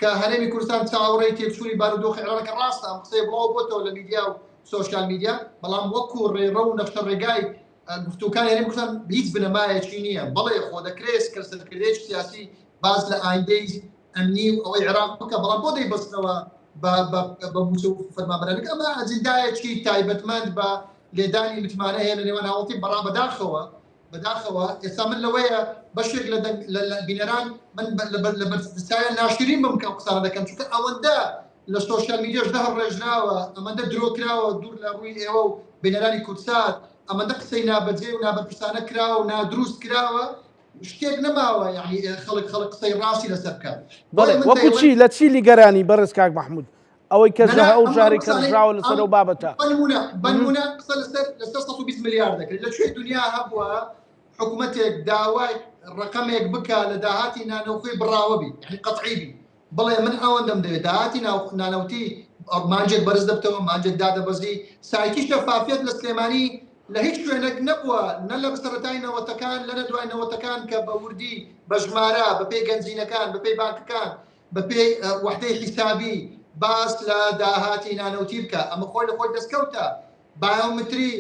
Speaker 2: کە هەرێمی کوردستان چاوەڕێی تێکچووری بارودۆخی عێراقەکە ڕاستە ئەم قسەی بڵاو بۆتەوە لە میدیا و سۆشیال میدیا بەڵام وەکو ڕێڕە و نەخشە ڕێگای گفتوکان هەرێمی کوردستان هیچ بنەمایەکی نییە بەڵێ خۆ دەکرێت کە سەرکردەیەکی سیاسی باز لە ئایندەی ئەمنی و ئەوەی عێراق بکە بەڵام بۆ دەیبەستنەوە بە موچە و فەرمانبەرانەکە ئەمە ئەجندایەکی تایبەتمەند بە لێدانی متمانە هەیە لە نێوان هاوڵاتی بەڕا بەداخەوە ئێستا من لەوەیە بەشێک لە بینەران من لە بەرزستایە ناشرین بم کە قسانە دەکەم چونکە ئەوەندە لە سۆشیال میدیاش دەهەڵڕێژراوە ئەمەندە درۆکراوە دوور لە ڕووی ئێوە و بینەرانی کورسات ئەمەندە قسەی نابەجێ و نابەرپرسانە کراوە و نادروست کراوە شتێک نەماوە یعنی خەڵک قسەی ڕاستی لەسەر بکات
Speaker 1: وەکو چی لە چی لیگەرانی بەڕێز کاک مححمود ئەوەی کە ئەو جارێک کەژراوە لەسەر ئەو بابەتە
Speaker 2: بنمونە قسە لەسەر 120 میلیارد دەکرێت لەکوێ دنیا هەبووە حکوومەتێک داوای ڕقەمێک بکە لە داهاتی نانەوخۆی بڕاوەبی یعنی قەتعیبی بڵێ من ئەوەندەم دەوێت داهاتی نانەوتی مانجێک بەرز دەبتەوە مانجێک دادەبەزی سایتی شەفافیت لە سلێمانی لە هیچ شوێنێک نەبووە نە لە سەرەتای نەوەتەکان لە دوای نەوەتەکان کە بە وردی بە ژمارە بەپێی گەنجینەکان بەپێی بانکەکان بەپێی وحدەی حیسابی باس لە داهاتی نانەوتی بکە ئەمە خۆی لە خۆی دەستکەوتە بایۆمتری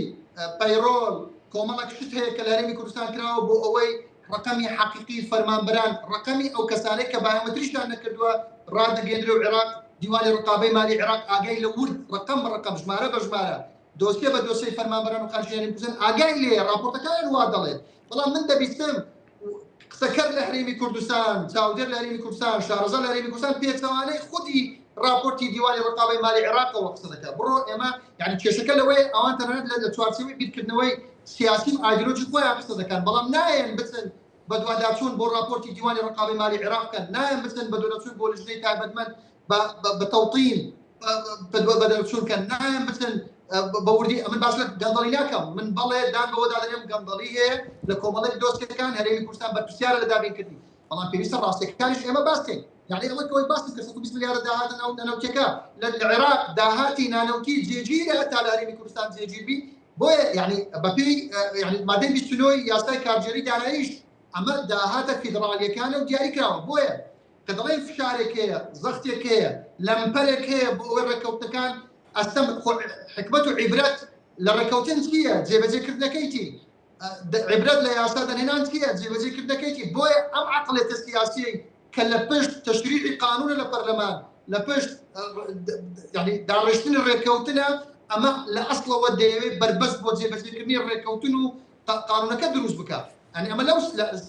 Speaker 2: پەیڕۆڵ کۆمەڵێک شت هەیە کە لە هەرێمی کوردستان کراوە بۆ ئەوەی ڕقەمی حەقیقی فەرمانبەران ڕقەمی ئەو کەسانەی کە بایۆمتریشتان نەکردووە ڕادەگەێنرێ و عێراق دیوانی ڕقابەی مالی عێراق ئاگای لە ورد ڕقەم ژمارە بە ژمارە دۆسیە بە دۆسەی فەرمانبەران و خانشینانی کوردستان ئاگای لێ راپۆرتەکان وا دەڵێت بەڵام من دەبیستم قسەکەر لە هەرێمی کوردستان چاودێر لە هەرێمی کوردستان شارەزا لە هەرێمی کوردستان پێچەوانەی خودی راپۆرتی دیوانی ڕقابەی مالی عێراقەوە قسە دەکات بڕۆ ئێمە یعنی کێشەکە لەوەی ئەوان تەنانەت لە چوارچێوەی بیرکردنەوەی سیاسی و ئایدۆلۆژی خۆیان قسە دەکەن بەڵام نایەن بچن بە دواداچوون بۆ راپۆرتی دیوانی ڕقابەی مالی عێراق بکەن نایەن بچن بە دواداچوون بۆ لژنەی تایبەتمەند بە تەوتین بەدەچوون کەن نایەن بچن بەوردی ئەمن باشە گەندەڵی ناکەم من بەڵێ دان بەوە دادەنێم گەندەڵی هەیە لە کۆمەڵێک دۆستەکان هەرێمی کوردستان بەرپرسیارە لە دابینکردنی بەڵام پێویستە ڕاستیەکانیش ئێمە باستین يعني أول كوي باس كسر 120 مليار دهات نانوتيكا للعراق دهاتي نانوتي جيجيرة تالاري كردستان جيجيبي بويا يعني بابي يعني بعدين بيستنوي ياساي كارجري دانايش أما دهاتك فيدرالية كانوا دياري كراو بويا كدرين في شارك زختك لمبرك بويا ركوت كان أستم حكمته عبرات للركوتين كيا زي بذكرنا كيتي عبرات لياساد هنا كيا زي بذكرنا كيتي بويا أم عقلية السياسية كلا بشت تشريع قانون للبرلمان لبشت يعني دارشتين الريكوتنا اما لا اصل ودي بربس بوزي بس كمية الريكوتنو قانون كدروس بكا يعني اما لو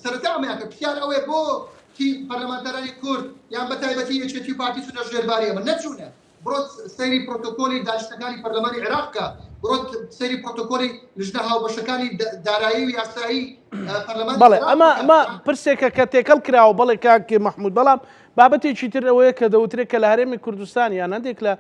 Speaker 2: سرتاع معك كثير قوي بو في برلمانتري كورد يعني بتايبتي اتش بارتي سودا جرباري اما نتشونا بروت سيري بروتوكولي داشتكاني برلماني عراق بروت سيري بروتوكولي لجنها وبشكاني دارایی و یاسایی پەرلەمان
Speaker 1: بەڵێ ئەمە پرسێکە کە تێکەڵ کراوە بەڵێ کاک مححمود بەڵام بابەتێکی تر ئەوەیە کە دەوترێت کە لە هەرێمی کوردستان یان هەندێک لە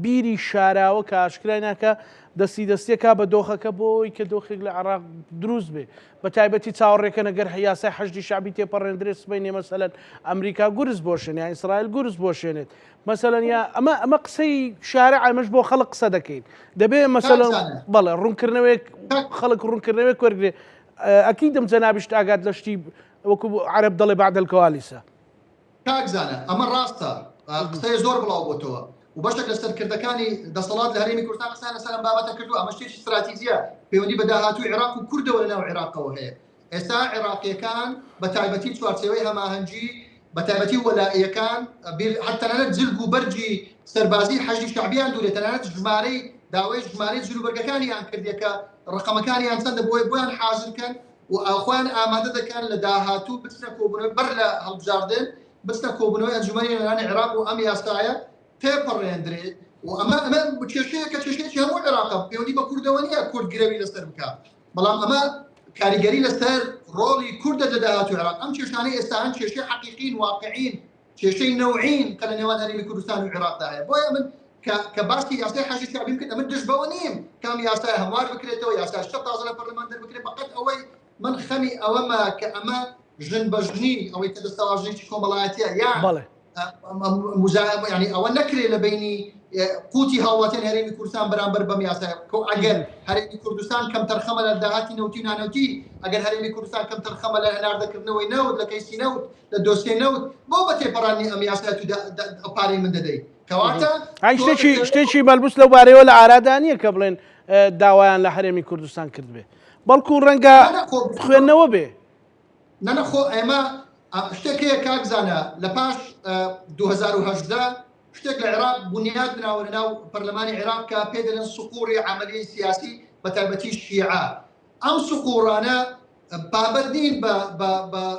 Speaker 1: بیری شاراوە کە ئاشکرای ناکە دەستیەکە بە دۆخەکە بۆی کە دۆخێک لە عێراق دروست بێ بە تایبەتی چاوەڕێکە نەگەر یاسای حەشدی شعبی تێپەڕێنرێت سبەینێ مەسەلەن ئەمریکا گورز بۆشێن یا ئیسرائیل گورز بۆشێنێت مەسەلەن یا ئەمە قسەی شارع ئەمەش بۆ خەڵک قسە دەکەین دەبێ مەسەلەن بەڵێ ڕوونکردنەوەی خەڵک ڕوونکردنەوەی وەرگێ ئەکید دەم جەنابیشت ئاگات لە شتی وەکو عەرەب دەڵێ بعد الکەوالیسە
Speaker 2: کاکزانە ئەمە ڕاستە قسەی زۆر بڵاو بۆتەوە و بەشێک لە سەرکردەکانی دەسەڵات لە هەرێمی کوردستان قسەیان لەسەر ئەم بابەتە کردو ئەمە شتێکی استراتیژیە پەیوەندی بە داهاتووی عێراق و کوردەوە لەناو عێراقەوە هەیە ئێستا عێراقیەکان بە تایبەتی چوارچێوەی هەماهەنگی بە تایبەتی وەلائیەکان تەنانەت جلگ و بەرجی سەربازی حەشدی شعبیان دوورێت تەنانەت ژمارەی داوای ژمارەی جلوبەرگەکانیان کردێکە ڕقەمەکانیان چەندە بۆیان حاضرکەن و ئاخوان ئامادە دەکەن لە داهاتوو بچنە کۆبوونەوەی بەر لە هەڵبژاردن بچنە کۆبوونەوەی ئەنجومەنی نێرانی عێراق و ئەم یاسایە تێپەڕێندرێت و ئەمە کێشەیە کە کێشەیەکی هەموو عێراقە پەیوەندی بە کوردەوە نییە کورد گرەوی لەسەر بکات بەڵام ئەمە کاریگەری لەسەر ڕۆڵی کوردە لە داهاتووی عێراق ئەم کێشانەی ئێستا هەن کێشەی حەقیقین واقعین کێشەی نەوعین کە لە نێوان هەرێمی کوردستان و عێراقدا هەیە بۆیە من كباسي ياسای حاجی شعبی بکرێت ئەمە دژ بەوە نیم کام یاسای هەموار بکرێتەوە یاسای شتە تازە لە پەرلەمان دەربکرێت بەقەت ئەوەی من خەمی ئەوەمە کە ئەمە ژن بە ژنی ئەوەی کە دەستەواژنێکی کۆمەڵایەتیە یان ینی ئەوە نەکرێت لە بینی قوتی هاوڵاتیان هەرێمی کوردستان بەرامبەر بەم یاسای ئەگەر هەرێمی کوردستان کەم تەرخەمە لە داهاتی نەوتی نانەوتی ئەگەر هەرێمی کوردستان کەم تەرخەمە لە هەناردەکردنەوەی نەوت لە کەیسی نەوت لە دۆسیێ نەوت بۆ بە تێپەڕانی ئەم یاسای تو پارەی من دەدەیت کەواتە
Speaker 1: شتێکی مەلبوس لەو بارەیەوە لە ئارادانیە کە بڵێن داوایان لە هەرێمی کوردستان کرد بێ بەڵکو ڕەنگە خوێندنەوە بێ
Speaker 2: نەنەخۆ ئێمە شتێکەیە کاکزانە لە پاش 2010 شتێک لە عێراق بنیاد بناوە لە ناو پەرلەمانی عێراق کە پێ دەڵێن سوقوڕی عەمەلیەی سیاسی بە تایبەتی شیعە ئەم سوقوڕانە پابەردین بە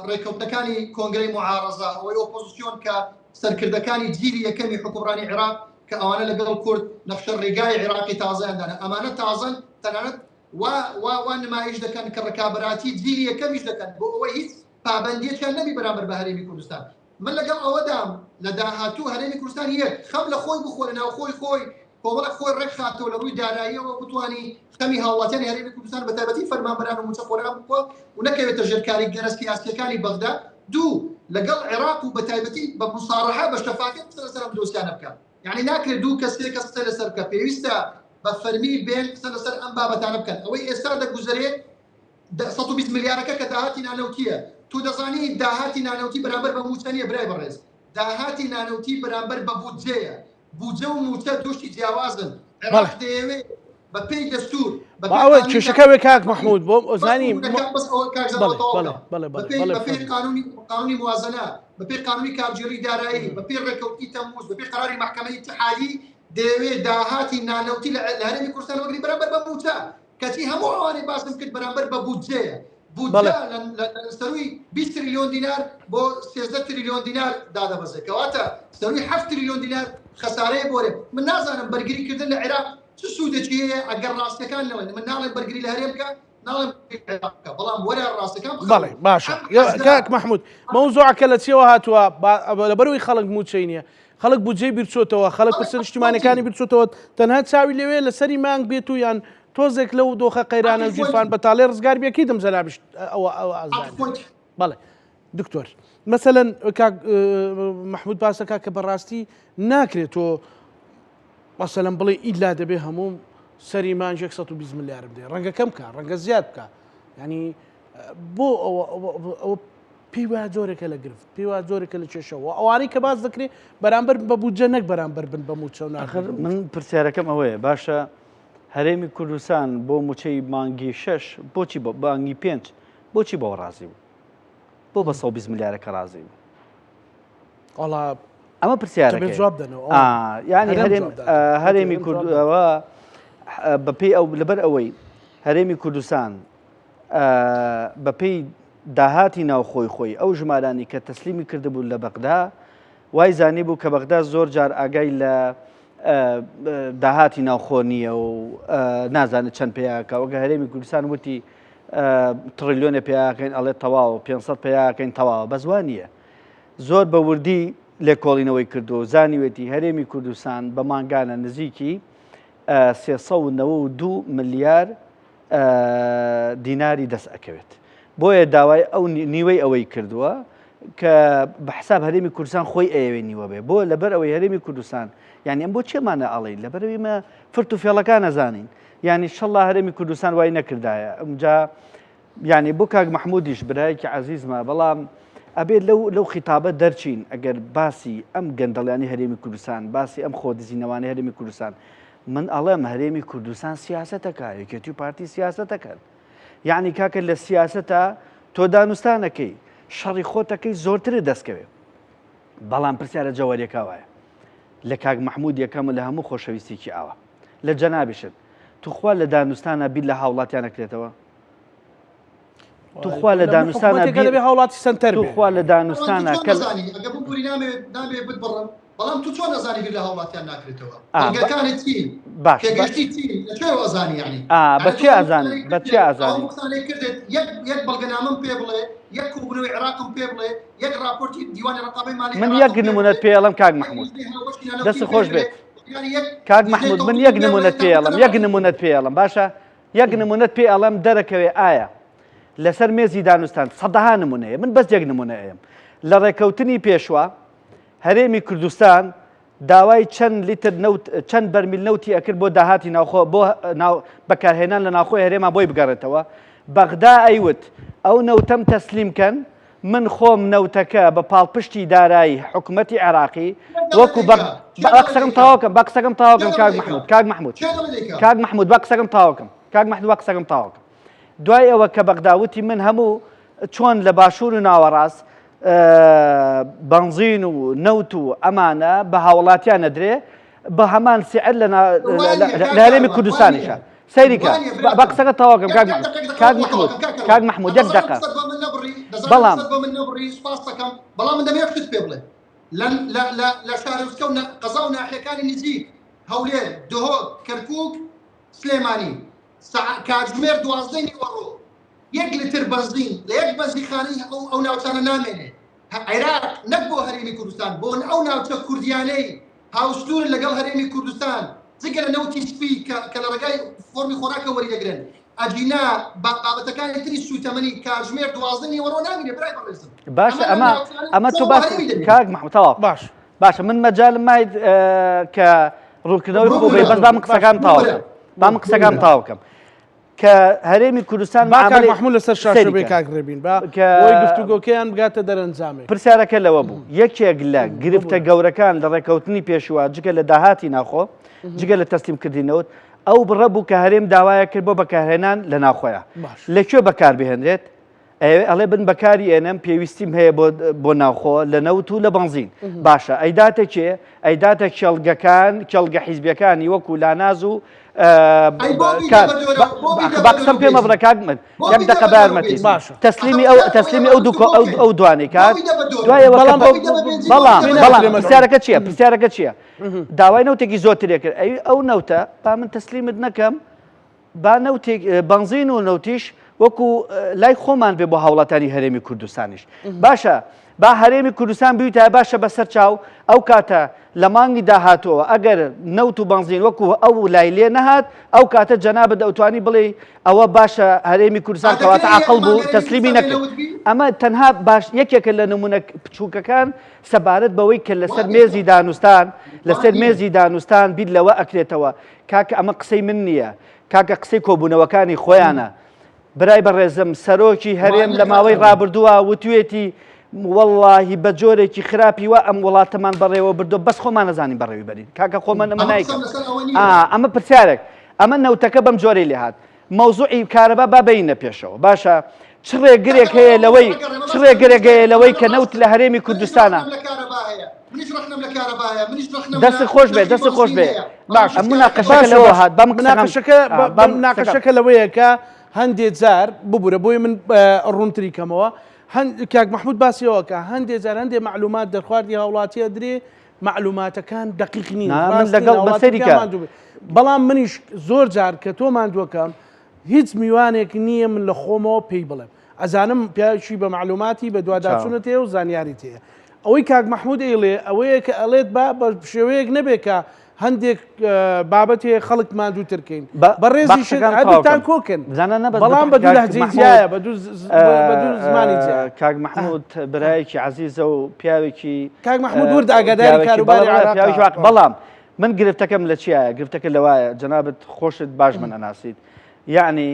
Speaker 2: ڕێکەوتەکانی کۆنگرەی معارەزە ئەوەی ئۆپۆزیسیۆن کە سەرکردەکانی جیلی یەکەمی حکومڕانی عێراق کە ئەوانە لەگەڵ کورد نەخشە ڕێگای عێراقی تازەیاندانە ئەمانە تازەن تەنانەت وا نمایش دەکەن کە ڕکابەراتی جیلی یەکەمیش دەکەن بۆ ئەوەی هیچ پابەندیەکیان نەبی بەرامبەر بە هەرێمی کوردستان من لەگەڵ ئەوەدام لە داهاتوو هەرێمی کوردستان یەک خەم لە خۆی بخۆ لە ناو خۆی کۆمەڵە خۆی ڕێک خاتەوە لە ڕووی داراییەوە بتوانی خەمی هاوڵاتیانی هەرێمی کوردستان بە تایبەتی فەرمانبەران و موچەخۆران بکوە و نەکەوێتە ژێرکاری گەرە سیاسیەکانی بەغدا دوو لەگەڵ عێراق و بە تایبەتی بە مصارەحە بە شەفافیت قسە لەسەر ئەم دۆسیانە بکات یعنی ناکرێت دوو کەس سێ کەس قسە لەسەر بکە پێویستە بە فەرمی بێن قسە لەسەر ئەم بابەتانە بکەن ئەوەی ئێستا دەگوزارێت 120 ملیارەکە کە داهاتی نانەوتیە تو دەزانی داهاتی نانەوتی بەرامبەر بە موچەنیە برای بەڕێز داهاتی نانەوتی بەرامبەر بە بودجەیە بودجە و موچە دوشتی جیاوازن عێراق دەیەوێت بە پێی دەستور
Speaker 1: ئەوە کێشەکە بێ کاک محمود بۆ ئۆزانی
Speaker 2: قانونی موازنە بە پێی قانونی کارگێڕی دارایی بە پێی ڕێکەوتی تەموز بە پێی قەراری محکەمەی اتحادی دەیەوێت داهاتی نانەوتی لە هەرێمی کوردستان وەگری بەرامبەر بە موچە کەچی هەموو ئەوانەی باسم کرد بەرامبەر بە بودجەیە بودجە سەروی 20 تریلیۆن دینار بۆ 13 تریلیۆن دینار دادەبەزێت کەواتە سەروی 7 تریلیۆن دینار خەسارەیە بۆرێ من نازانم بەرگریکردن لە عێراق چ سوودێکی هەیە ئەگەر ڕاستەکان لەوێن من ناڵێن بەرگری لە هەرێم بکە ناڵێن بەڵام وەرە ڕاستەکان
Speaker 1: بەڵێ باشە کاک محمود مەوزوعەکە لە چێوە هاتووە لەبەرەوەی خەڵک موچەی نییە خەڵک بودجەی بیرچۆتەوە خەڵک پرسە نیشتیمانەکانی بیرچۆتەوە تەنها چاوی لەوێ لەسەری مانگ بێت و یان تۆزێک لەو دۆخە قەیرانە جیرفان بەتاڵێ ڕزگار بێکی دەمزەلابشت ئەوە ئازان بەڵێ دکتۆر مەسەلەن کاک محمود باسەکە کە بەڕاستی ناکرێت تۆ مەسەلەن بڵێ ئیلا دەبێ هەموو سەری مانج 120 ملیار بدێ ڕەنگە کەم بکە ڕەنگە زیاد بکە ینی بۆ ئەوە پێی وایە جۆرێکە لە گرفت پێی وایە جۆرێکە لە کێشەوە ئەوانەی کە باز دەکرێت بەرامبەر بە بودجە نەک بەرامبەر بن بە موچە و ناخر
Speaker 3: من پرسیارەکەم ئەوەیە باشە هەرێمی کوردستان بۆ موچەی مانگی 6 بۆچی بۆ بانگی 5 بۆچی بۆ ڕازی بوو بۆ بە 120 ملیارەکە ڕازی بوو
Speaker 1: وڵا
Speaker 3: ئەمە پرسیارەکە
Speaker 1: جواب دەنەوە
Speaker 3: ینی هەرێمی کوردەوە بەپێی ئەو لەبەر ئەوەی هەرێمی کوردستان بەپێی داهاتی ناوخۆی خۆی ئەو ژمارانی کە تەسلیمی کردبوو لە بەغدا وای زانی بوو کە بەغدا زۆر جار ئاگای لە داهاتی ناوخۆ نییە و نازانێت چەند پێیاکە وەگە هەرێمی کوردستان وتی تریلیۆنە پێیاکەین ئەڵێ تەواو 500 پێیاکەین تەواوە بە زوان نییە زۆر بە وردی لێکۆڵینەوەی کردو زانیوێتی هەرێمی کوردستان بە ماگانە نزیکی 392 ملیار دیناری دەست ئەکەوێت بۆیە داوای ئەو نیوەی ئەوەی کردووە کە بە حساب هەرێمی کوردستان خۆی ئەوێ نیوە بێ بۆ لەبەر ئەوەی هەرێمی کوردستان یعنی ئەم بۆ چێمانە ئەڵین لەبەرەوەیمە فرت و فێڵەکان نەزانین یعنی شەڵا هەرێمی کوردستان وای نەکردایە ئەمجا یعنی بۆ کاک مححمودیش برایەکی عزیزمە بەڵام ئەبێت لەو خیتابە دەرچین ئەگەر باسی ئەم گەندەڵیانی هەرێمی کوردستان باسی ئەم خۆدزینەوانی هەرێمی کوردستان من ئەڵێم هەرێمی کوردستان سیاسەتەکە یەکێتی و پارتی سیاسەتەکەن یعنی کاکە لە سیاسەتە تۆ دانوستانەکەی شەڕی خۆتەکەی زۆرترە دەستکەوێت بەڵام پرسیارە جەوەریەکە وایە لە کاک مححمود یەکەمە لە هەموو خۆشەویستێکی ئاوە لە جەنابیشت توخوا لە دانوستانە بیر لە هاوڵاتیان نەکرێتەوە توخوا لە دانوستانە
Speaker 1: هاوڵاتی سنتەر
Speaker 3: توخوا لە دانوستانە
Speaker 2: بەڵام تو چۆن نەزانی بیر لە هاوڵاتیان ناکرێتەوە ئەگەکانی چین پێگەشتی چین لەکوێ ئەزانی یعنی
Speaker 3: بەچی ئازانی بەچی ئازانی
Speaker 2: قسانەی کردێت یەک بەڵگەنامەم پێ بڵێ یەک کوبنەوەی عێراقم پێ بڵێ یەک راپۆرتی دیوانی ڕقابەی مالی
Speaker 3: من یەک نمونەت پێڵم کاک مححمود دەست خۆش بێت کاک محمود من یەک نمونەت پێ ئەڵم یەک نمونەت پێ ئەڵم باشە یەک نمونەت پێ ئەڵم دەرەکەوێ ئایا لەسەر مێزی دانوستان سەدەها نمونەیە من بەس یەک نمونەیەم لە ڕێکەوتنی پێشوە هەرێمی کوردستان داوای چەند لیتر چەند بەرمیل نەوتی ئەکرد بۆ داهاتی ناوخۆ بۆ بەکارهێنان لە ناوخۆی هەرێما بۆی بگەڕێتەوە بەغدا ئەیوت ئەو نەوتەم تەسلیمکەن من خۆم نەوتەکە بە پاڵپشتی دارایی حکوومەتی عێراقی وەکو قسەکەم تاواکەم بە قسەکەم تاواکەم کاک محمود بە قسەکەم تاواکەم کاک محمود بە قسەکەم تاواکەم دوای ئەوە کە بەغداوتی من هەموو چۆن لە باشوور و ناوەڕاست بنزین و نەوت و ئەمانە بە هاوڵاتیان نەدرێ بە هەمان سعر لە هەرێمی کوردستانیشە سەیریکە بە قسەکە تاواکەم کاک محمود یەک دەقە
Speaker 2: بەڵام من دەمێت شت پێ بڵێ لە شارۆچکە و قەزا و ناحیەکانی نزیک هەولێر دهۆک کەرکووک سلێمانی کاتژمێر 12 نیوەڕۆ یەک لتر بنزین لە یەک بەنزینخانەی ئەو ناوچانە نامێنێ عێراق نەک بۆ هەرێمی کوردستان بۆ ئەو ناوچە کوردیانەی هاوسنور لەگەڵ هەرێمی کوردستان جگە لە نەوتی سپی کە لە ڕێگای فۆرمی خۆراکە وەریدەگرن ئەجینا بابەتەکانی تری سوتەمەنی کاتژمێر 12 نیوەڕۆ نامێنێ برای بەڕێزم
Speaker 3: باشە ئەمە تۆ باش کاک محمود تەواو باشە من مەجالم مایت کە ڕوونکردنەوەی خۆبێ بەس با من قسەکان تاوکەم کە هەرێمی کوردستان
Speaker 1: محمود لەسەر شاشەبێ کاک ڕێبین بۆی گفتوگۆکەیان بگاتە دەرەنجامێ
Speaker 3: پرسیارەکە لەوە بوو یەکێک لە گرفتە گەورەکان لە ڕێکەوتنی پێشوە جگە لە داهاتی ناخۆ جگە لە تەسلیمکردنەوەت ئەو بڕە بوو کە هەرێم داوایە کرد بۆ بەکارهێنان لە ناوخۆیە لەکوێ بەکار بهێنرێت ئەڵێ بن بەکاری ئێنەم پێویستیم هەیە بۆ ناوخۆ لە نەوت و لە بنزین باشە ئەیداتە کێ ئەیداتە کێڵگە حیزبیەکانی وەکو لاناز و باقسم پێ مەبڕە کاکمن یەک دەقە بارمەتی تەسلیمی ئەو دوانەی کات دوایەوە بەڵام پرسیارەکە چییە داوای نەوتێکی زۆرترێ کرد ئەو نەوتە با من تەسلیمت نەکەم با نەوتێک بنزین و نەوتیش وەکو لای خۆمان بێ بۆ هاوڵاتانی هەرێمی کوردستانیش باشە با هەرێمی کوردستان بیتە باشە بەسەر چاو ئەو کاتە لە مانگی داهاتەوە ئەگەر نەوت و بنزین وەکو ئەو لای لێ نەهات ئەو کاتە جەنابەت دەوتوانی بڵێ ئەوە باشە هەرێمی کوردستان کەواتە عەقڵ بوو تەسلیمی نەکرد ئەمە تەنها باش یەکێکە لە نمونە بچووکەکان سەبارەت بەوەی کە لەسەر مێزی دانوستان بیت لەوە ئەکرێتەوە کاکە ئەمە قسەی من نییە کاکە قسەی کۆبوونەوەکانی خۆیانە برای بەڕێزم سەرۆکی هەرێم لە ماوەی ڕابردووە وتوێتی واللهی بە جۆرێکی خراپی وە ئەم وڵاتەمان بەڕێوە بردو بەس خۆمان نەزانین بەڕێوی بەرین کاکە خۆمان ئەمە نایکەم ئەمە پرسیارێک ئەمە نەوتەکە بەم جۆرەی لێ هات مەوزوعی کارەبا با بینە پێشەوە باشە چ ڕێگرێک هەیە لەوەی کە نەوت لە هەرێمی کوردستانە دەستی خۆش بێ باش مناقەشەکە لەوە هات
Speaker 1: مناقەشەکە لەوەیە کە هەندێک جار ببوورە بۆی من ڕوونتری کەمەوە کاک محمود باسیەوەکە هەندێک جار هەندێک معلومات دەرخواردی هاوڵاتیە درێ معلوماتەکان دقیق نین بەڵام منیش زۆر جار کە تۆ ماندووەکەم هیچ میوانێک نییە من لە خۆمەوە پێی بڵێم ئەزانم پیاشی بە معلوماتی بە دوواداچوونە تێ و زانیاری تەیە ئەوەی کاک محمود ئێڵێ ئەوەیە کە ئەڵێت بە شێوەیەک نەبێت کە هەندێک بابەتێ خەڵک مادووترکەین بەڕێزی هەردووتان کۆکن بەڵام بە دوو لەهجەی جیایە بە دوو زمانی جیایە
Speaker 3: کاک محمود برایەکی عەزیزە و پیاوێکی
Speaker 1: کاک محمود ورد ئاگاداری کاروباری عێراق
Speaker 3: بەڵام من گرفتەکەم لە چیایە گرفتەکە لەوایە جەنابەت خۆشت باش من ئەناسیت یعنی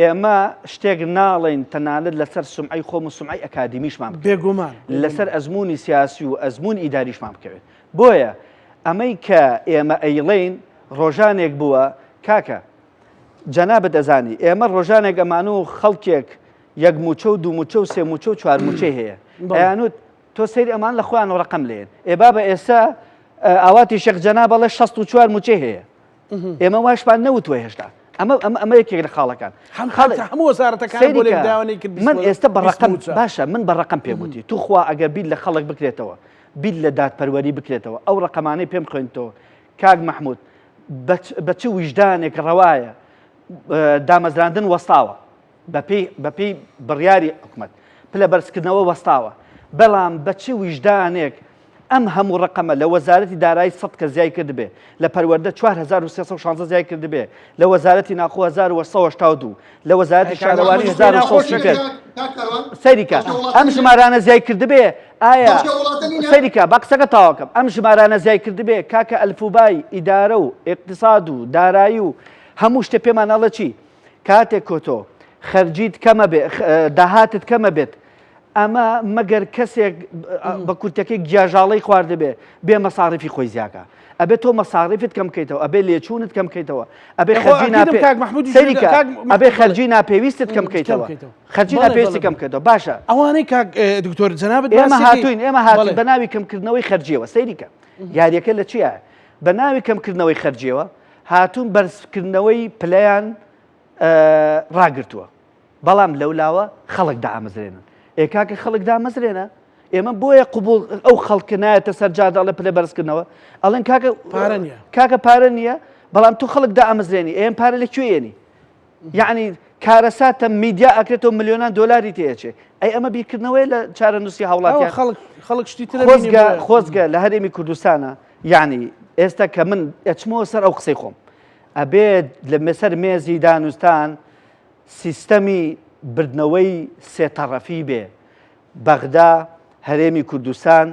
Speaker 3: ئێمە شتێک ناڵێن تەنانەت لەسەر سومعی خۆم و سومعی ئەکادمیشمان
Speaker 1: بێگومان
Speaker 3: لەسەر ئەزمموی سیاسی و ئەزمموی ئیداریشمان بکەوێت بۆیە ئەمەی کە ئێمە ئەیڵێن ڕۆژانێک بووە کاکە جەنابەت دەزانی ئێمە ڕۆژانێک ئەمان و خەڵکێک یەک موچە و دوو موچە و سێ موچە و چوار موچەی هەیە ئەیانوت تۆ سەیری ئەمان لە خۆیان ڕقم لێن بابە ئێستا ئاواتی شێخ جەناب بەڵێ 64 موچەی هەیە ئێمە واشمان نەوتوە هێشتا ئەمە یەکێک لە خاڵەکان
Speaker 1: هەموو وەزارەتەکان بۆ لێکداوانی کرد
Speaker 3: من ئێستا بەڕقم باشە من بەڕقم پێم تو خوا ئەگەر بیت لە خەڵک بکرێتەوە بیت لە دادپەروەری بکرێتەوە ئەو ڕقەمانەی پێم خوێنتەوە کاک محمود بە چ ویژدانێک ڕەوایە دامەزراندن وەستاوە بەپێی بڕیاری حکومەت پلە بەرزکردنەوە وەستاوە بەڵام بە چ ویژدانێک ئەم هەموو ڕقەمە لە وەزارەتی دارایی 100 کە زیای کرد بێ لە پەروەردە 4316 زیای کرد بێ لە وەزارەتی ناخۆ 1982 لە وەزارەتی شارەوانی 1960 سەریکە ئەم ژمارانە زیای کرد بێ ئایا سەریکە با قسەکە تاواکەم ئەم ژمارانە زیای کرد بێ کاکە ئەلفوبای ئیدارە و اقتصاد و دارایی و هەموو شتێ پێمانەڵە چی کاتێک کۆتۆ خەرجیت کەمە بێ داهاتت کەمە بێت ئەمە مەگەر کەسێک بە کورتەکەی گیاژاڵی خواردە بێ بێ مەساڕفی خۆی زیاکە ئەبێ تۆ مەساڕفت کەم بکەیتەوە ئەبێ لێچوونت کەم بکەیتەوە ئەبێ ئەبێ خەرجی ناپێویستت کەم بکەیتەوە خەرجی ناپێویستی کەم بکەیتەوە باشە
Speaker 1: ئەوانەی کاک دکتۆر جەنابەت
Speaker 3: ئێمە هاتوین بە ناوی کەمکردنەوەی خەرجیەوە سەیریکە یاریەکە لە چیە بە ناوی کەمکردنەوەی خەرجیەوە هاتوون بەرزکردنەوەی پلەیان ڕاگرتووە بەڵام لەولاوە خەڵک دامەزرێنن کاکە خەڵک دامەزرێنە ئێمە بۆیە قوبوڵ ئەو خەڵکە نایەتە سەرجادە لە پلە بەرزکردنەوە ئەڵێن کاکە پارە نییە بەڵام تو خەڵک دامەزرێنی ئێم پارە لەکوێنی یعنی کارەساتە میدیا ئەکرێتەوە ملیۆنان دۆلاری تێچێ ئەی ئەمە بیرکردنەوەی لە چارەنووسی هاوڵاتیان
Speaker 1: خەڵک شتی
Speaker 3: خۆزگە لە هەرێمی کوردستانە یعنی ئێستا کە من ئەچمەوە سەر ئەو قسەی خۆم ئەبێت لە مەسەر مێزی دانوستان سیستەمی بردنەوەی سێتەڕەفی بێ بەغدا هەرێمی کوردستان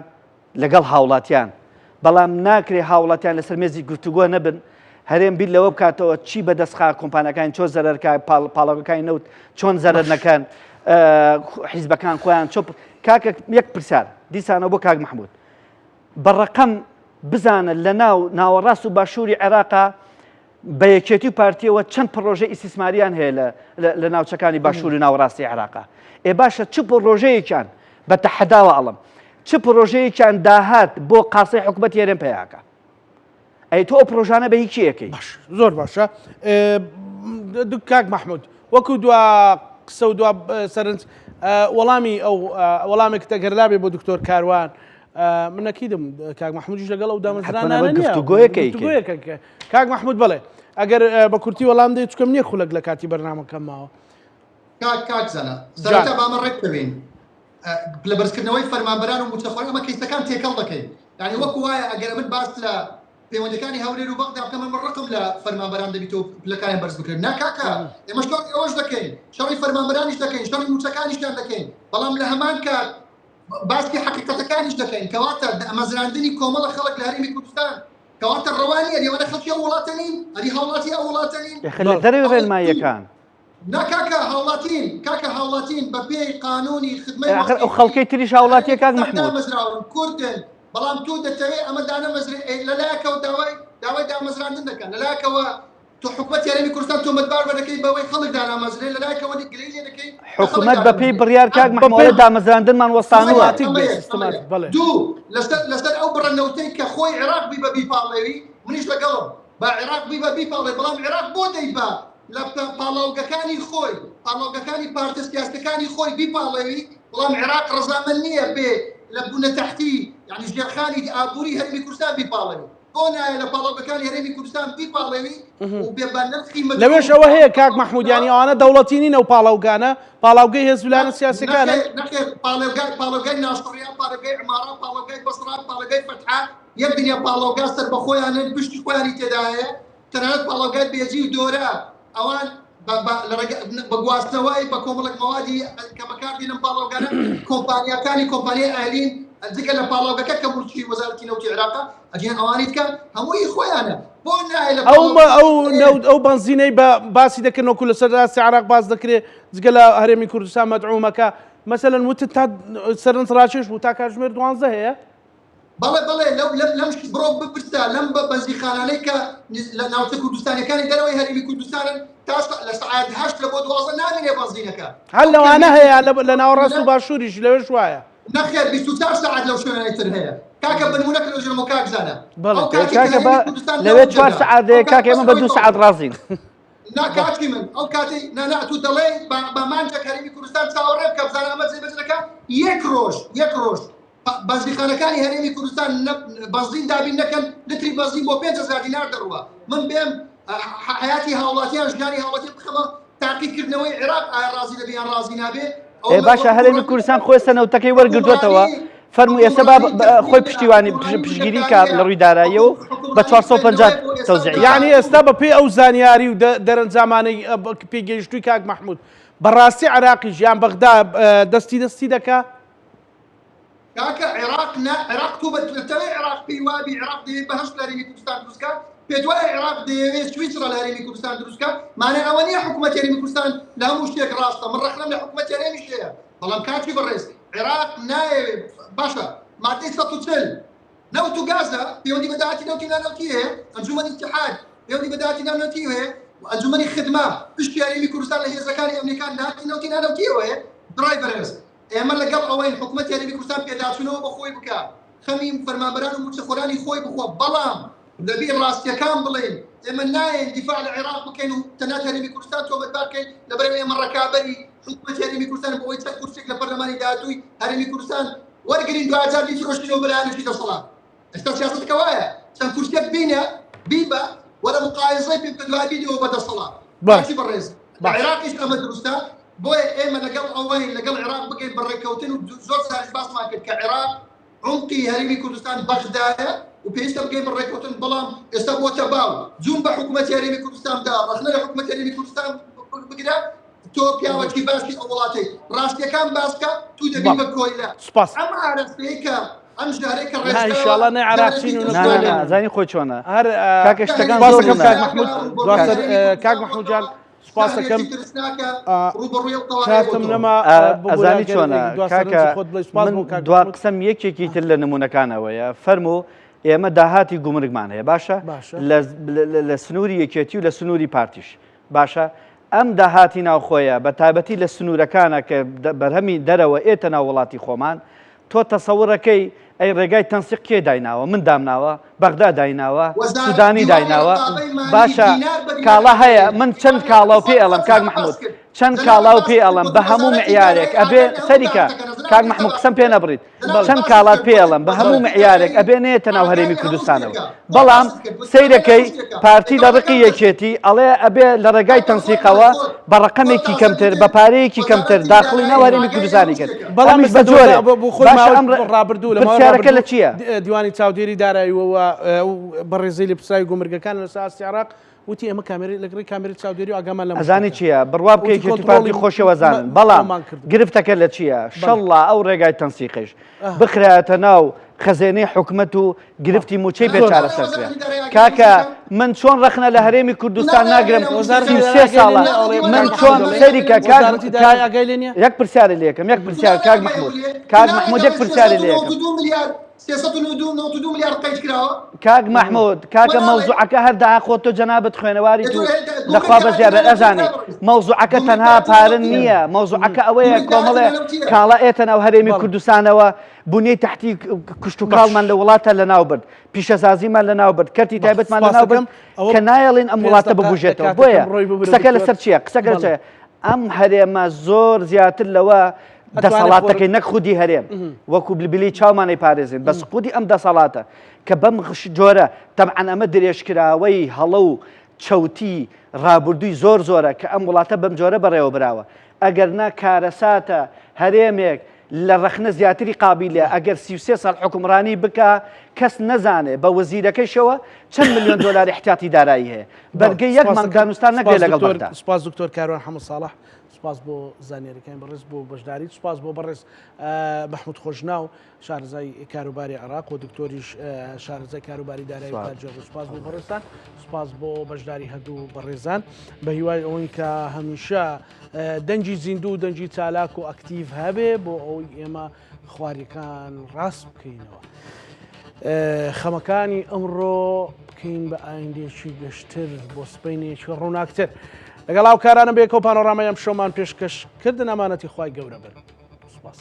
Speaker 3: لەگەڵ هاوڵاتیان بەڵام ناکرێ هاوڵاتیان لەسەر مێزی گفتوگۆ نەبن هەرێم بیر لەوە بکاتەوە چی بەدەستخا کۆمپانیەکان چۆن زەرەرکە پاڵاوەکانی نەوت چۆن زەرەر نەکەن حیزبەکان خۆیان چۆپ کاکە یەک پرسیار دیسانەوە بۆ کاک محمود بەڕەقەم بزانە لە ناوەڕاست و باشووری عێراقا بە یەکێتی و پارتیەوە چەند پرۆژەی ئیسیسماریان هەیە لە ناوچەکانی باشووری ناوەڕاستی عێراقا باشە چ پرۆژەیەکیان بە تەحەداوە ئەڵم چ پرۆژەیەکیان داهات بۆ قاسەی حکومەت هێرێم پێیاکە ئەی تۆ ئەو پرۆژانە بە هیچیەکەی
Speaker 1: زۆر باشە کاک محمود وەکو دوا قسە و دوا سەرنج وەڵامی ئەو وەڵامێک تەگەرلابێ بۆ دکتۆر کاروان منەکیدم کاک محمودیش لەگەڵ ئەو دامەزرانانە نییە کاک محمود بڵێ ئەگەر بە کورتی وەڵام دەی چکەم نییە خولەک لە کاتی بەرنامەکەم ماوە
Speaker 2: کاک زەنە سەرەتا بامە ڕێک ببین لە بەرزکردنەوەی فەرمانبەران و موچەخۆری ئەمە کەیسەکان تێکەڵ دەکەین یعنی وەکو وایە ئەگەر من باس لە پەیوەندەکانی هەولێر و بەغدا بکەم من ڕقم لە فەرمانبەران دەبیتەوە پلەکانی بەرز بکرێن ناکاکە ئێمە شتۆکی ئەوەش دەکەین شەڕی فەرمانبەرانیش دەکەین شەڕی موچەکانیشیان دەکەین بەڵام لە هەمان کات باسی حقیقەتەکانیش دەکەین کەواتە ئەمەزراندنی کۆمەڵە خەڵک لە هەرێمی کوردستان کەواتە ڕەوانی ئەریوانە خەڵکی ئەو وڵاتە نین ئەری هاوڵاتی ئەو وڵاتە نین
Speaker 3: دەرەوێ ڕێنماییەکان
Speaker 2: ناکاکە هاوڵاتین بە پێی قانونی خدمەی
Speaker 3: ئەو خەڵکەی تریش هاوڵاتیە کاک محمود
Speaker 2: مەزراون کوردن بەڵام تو دەتەوێت ئەمە دانەمەزرێ لەلایەکەوە داوای دامەزراندن دەکەن لەلایەکەوە تو حکومەت یارێمی کوردستان تۆ مەتبار بەدەکەی بەوەی خەڵک دانامەزرێ لەلایەکەوە گرەی لێ دەکەی
Speaker 3: حکومەت بە پێی بڕیار کاک محمود دامەزراندنمان وەستانووە
Speaker 2: دوو لەسەر ئەو بڕەنەوتەی کە خۆی عێراق بی بە بیپاڵێوی منیش لەگەڵم با عێراق بی بە بیپاڵێ بەڵام عێراق بۆ دەیبا لە پاڵاوگەکانی خۆی پاڵاوگەکانی پارتە سیاسەکانی خۆی بیپاڵێوی بەڵام عێراق ڕەزامەند نییە بێ لە بوونە تەحتی یعنی ژێرخانی ئابووری هەرێمی کوردستان بیپاڵێوی بۆ نایە لە پاڵاوگەکانی هەرێمی کوردستان بیپاڵێوی و بێ بە نرخی
Speaker 1: لەوێش ئەوە هەیە کاک محمود یانی ئەوانە دەوڵەتی نینە و پاڵاوگانە پاڵاوگەی هێزولانە سیاسەکانە
Speaker 2: نەخێر پاڵاوگای ناشتڕیان پاڵاوگای عمارە پاڵاوگای بەسڕا پاڵاوگای فەتحا یەک دنیا پاڵاوگا سەر بە خۆیانن پشتی خۆیانی تێدا هەیە تەنانەت پاڵاوگای بێجی و دۆرە ئەوان بە گواستنەوەی بە کۆمەڵک مەوادی کە بەکاردێنن پاڵاوگانە کۆمپانیای ئاهلین جگە لە پاڵاوگەکە کە موچی وەزارەتی نەوتی عێراقا ئەجێن ئەوانیت کە هەمووی خۆیانە بۆ نایە
Speaker 1: ئەو بنزینەی بە باسی دەکەن وەکو لە سەرڕاستی عێراق باس دەکرێت جگە لە هەرێمی کوردستان مەدعومەکە مەسەلەن وتت تا سەرنج ڕاکێش بوو تا کاتژمێر 12 هەیە
Speaker 2: بەڵێ لەم بڕۆ بپرسە لەم بەنزیخانانەی کە لە ناوچە کوردستانیەکانی دەرەوەی هەرێمی کوردستانن تا لە سەعات 8 لە بۆ 12 نامێنێ بەنزینەکە
Speaker 1: هەر لەوانە هەیە لە ناوەڕاست و باشووریش لەوێش وایە
Speaker 2: نەخێر 24 ساعت لەو شوێنەی تر هەیە کاکە بنمونەکە لەو ژێرمە کاک زانە
Speaker 3: لەوێ 4 ساعت کاکە ئێمە بە 2 ساعت ڕازین
Speaker 2: ناکاتی من ئەو کاتی ناناتو دەڵێ بەمانجە هەرێمی کوردستان چاوەڕێ بکە بزانە ئەمە جێبەجێەکە یەک ڕۆژ بەنزیخانەکانی هەرێمی کوردستان بەنزین دابین نەکەن لتری بەنزین بۆ 5000 دینار دەڕوە من بێم حیاتی هاوڵاتیان ژیانی هاوڵاتی بخەمە تاقیکردنەوەی عێراق ئایا ڕازی دەبێ یان ڕازی نابێ
Speaker 3: باشە هەرێمی کوردستان خۆی سەنەوتەکەی وەرگرتوێتەوە فەرموو ئێستا خۆی پشتیوانی پشگیری کات لە ڕووی داراییەوە بە 450 تەوزیع
Speaker 1: یعنی ئێستا بە پێی ئەو زانیاری و دەرەنجامانەی پێگەیشتووی کاک مححمود بەڕاستی عراقی ژیان بەغدا دەستی دەکا
Speaker 2: کاکە عێراق تۆ بەتەوەی عێراق پێی وابی عێراق دەوێت بەهەشت لە هەرێمی کوردستان دروستکە پێت وایە عێراق دەیەوێت سویسرا لە هەرێمی کوردستان دروستکە مانای ئەوە نییە حکوومەتی هەرێمی کوردستان لە هەموو شتێک ڕاستە من ڕەخنەم لە حکوومەتی هەرێمیش هەیە بەڵام کاکی بەڕێز عێراق نایەوێت باشە مادەی 140 نەوت و گازە پەیوەندی بە داهاتی نەوتی نانەوتی هەیە ئەنجومەنی ئیتیحاد پەیوەندی بە داهاتی نانەوتی هەیە ئەنجومەنی خدمە پشتی هەرێمی کوردستان لە هێزەکانی ئەمریکان داهاتی نەوتی نانەوتیەوە هەیە برای بەڕێز ئێمە لەگەڵ ئەوەی حکوومەتی هەرێمی کوردستان پێداچوونەوە بە خۆی بکە خەمی فەرمانبەران و موچەخۆرانی خۆی بخۆ بەڵام دەبێ ڕاستیەکان بڵێن ئێمە نایەن دیفاع لە عێراق بکەین و تەنها هەرێمی کوردستان تۆمەتبار بکەین لەبەرەوەی ئێمە ڕکابەری حکوومەتی هەرێمی کوردستان بۆی چەند کورسێک لە پەرلەمانی داهاتووی هەرێمی کوردستان وەرگرین 2000 لیتر ڕۆشتینەوە بەلایەنشی دەسەڵات ئێستا سیاسەتەکە وایە چەند کورسێک بینە بیبە وەرە مقایزەی پێ بکەن دوای بیدەوە بە دەسەڵات باشی بەڕێز لە عێراقیش ئەمە دروستە بۆیە ئێمە لەگەڵ ئەوەی لەگەڵ عێراق بگەین بەڕێکەوتن و زۆر ساریش باسمان کرد کە عێراق عمقی هەرێمی کوردستان بەغدایە و پێویستە بگەین بەڕێکەوتن بەڵام ئێستا بۆتە باو جوون بە حکوومەتی هەرێمی کوردستاندا ڕەخنە لە حکوومەتی هەرێمی کوردستان بگرە تۆ پیاوەکی باشی ئەو وڵاتی ڕاستیەکان باسکە تو دەبی بە کۆیلە ئەم ئارەستەیە کە ئەم ژارێک کە ڕێژەوە
Speaker 1: ئینشاءالله نەی عراقچین و
Speaker 3: زانی خۆی چۆنە
Speaker 1: هەر
Speaker 3: کاکە شتەکان
Speaker 1: سپاسەکەم کاک مححمود دواتر کاک مححمود جان سپاسەکەم کاتم نەما
Speaker 3: ئەزانی چۆنە کاکە دوا قسەم یەکێکی تر لە نمونونەکانەوەیە فەرموو ئێمە داهاتی گومرگمان هەیە باشە لە سنووری یەکێتی و لە سنووری پارتیش باشە ئەم داهاتی ناوخۆیە بە تایبەتی لە سنوورەکانە کە بەرهەمی دەرەوە ئێتە ناو وڵاتی خۆمان تۆ تەسەوڕەکەی ئەی ڕێگای تەنسیق کێ دایناوە من دامناوە بەغدا دایناوە سودانی دایناوە باشە کاڵا هەیە من چەند کاڵاو پێ ئەڵم کاک مححمود چەند کاڵاو پێ ئەڵم بە هەموو معیارێک ئەبێ سەریکە کاک مححمود قسەم پێ نەبڕیت چەند کاڵات پێ ئەڵم بە هەموو معیارێک ئەبێ نێتە ناو هەرێمی کوردستانەوە بەڵام سەیرەکەی پارتی لە ڕقی یەکێتی ئەڵێ ئەبێ لە ڕێگای تەنسیقەوە بە ڕقەمێکی کەمتر بە پارەیەکی کەمتر داخڵی ناو هەرێمی کوردستانی کرد
Speaker 1: بەڵام
Speaker 3: بە جۆرە
Speaker 1: ڕابردوو لە
Speaker 3: پرسیارەکە لە چییە؟
Speaker 1: دیوانی چاودێری داراییەوە بەڕێزەی لە پرسای گومرگەکان لە ساسی عراق وتی ئەمە کامێری لەگەڕی کامێری چاودێری و ئاگامان لە
Speaker 3: ئەزانی چییە بڕوا بکەی پارتی خۆشەوەزانن بەڵام گرفتەکە لە چییە؟ شەڵڵا ئەو ڕێگای تەنسیقش بخرایەتە ناو خەزێنەی حکومەت و گرفتی موچەی پێ چارەسەرکرێ کاکە من چۆن ڕەخنە لە هەرێمی کوردستان ناگرم 33 ساڵە من چۆن سەریکە یەک پرسیارە لێ یەکەم یەک پرسیار کاک مححمود یەک پرسیاری لێ یەکەم کاک مححمود کاکە مەوزوعەکە هەر داخۆ تۆ جەنابەت خوێنەواری تو دەخوا بە زیابێت ئەزانێ مەوزوعەکە تەنها پارن نییە مەوزوعەکە ئەوەیە کۆمەڵێ کاڵە ئێتە ناو هەرێمی کوردستانەوە بوونەی تحتی کشت و کاڵمان لە وڵاتە لە ناوبرد پیشەسازیمان لە ناوبرد کەرتی تایبەتمان لە ناوبرد کە نایەڵێن ئەم وڵاتە ببوژێتەوە بۆیە قسەکە لەسەر چییە قسەکە لە چییە ئەم هەرێمە زۆر زیاتر لەوە دەسەڵاتەکەی نەک خودی هەرێم وەکو بلی چاومانەی پارێزین بەس خودی ئەم دەسەڵاتە کە بەم جۆرە تەبعەن ئەمە درێژکراوەی هەڵە و چەوتی ڕابردووی زۆر زۆرە کە ئەم وڵاتە بەم جۆرە بەڕێوە براوە ئەگەر نا کارەساتە هەرێمێک لە ڕەخنە زیاتری قابلە ئەگەر 33 ساڵ حکومڕانی بکە کەس نەزانێ بە وەزیرەکەیشەوە چەند ملیۆن دۆلار احتیاتی دارایی هەیە بەرگەی یەک مانگانوستان نەگرێت لەگەڵ بەغدا
Speaker 1: سپاس دکتۆر کاروان حەمد ساڵح سپاس بۆ زانیاریەکان بەڕێز بۆ بەشداریت سپاس بۆ بەڕێز مححمود خۆشناو شارەزای کاروباری عراق و دکتۆریش شارەزای کاروباری دارایی کارجێ سپاس بۆ بەڕێستان سپاس بۆ بەشداری هەردوو بەڕێزان بە هیوای ئەوەی کە هەمیشە دەنجی زیندوو و دەنجی چالاک و ئەکتیڤ هەبێ بۆ ئەوەی ئێمە خواریەکان ڕاست بکەینەوە خەمەکانی ئەمڕۆ بکەین بە ئایندێکی گەشتر بۆ سبەینێکی ڕووناکتر لەگەڵ هاوکارانم بێ کۆپانۆڕامەیەم شۆمان پێشکەش کردن ئەمانەتی خوای گەورە بن سپاس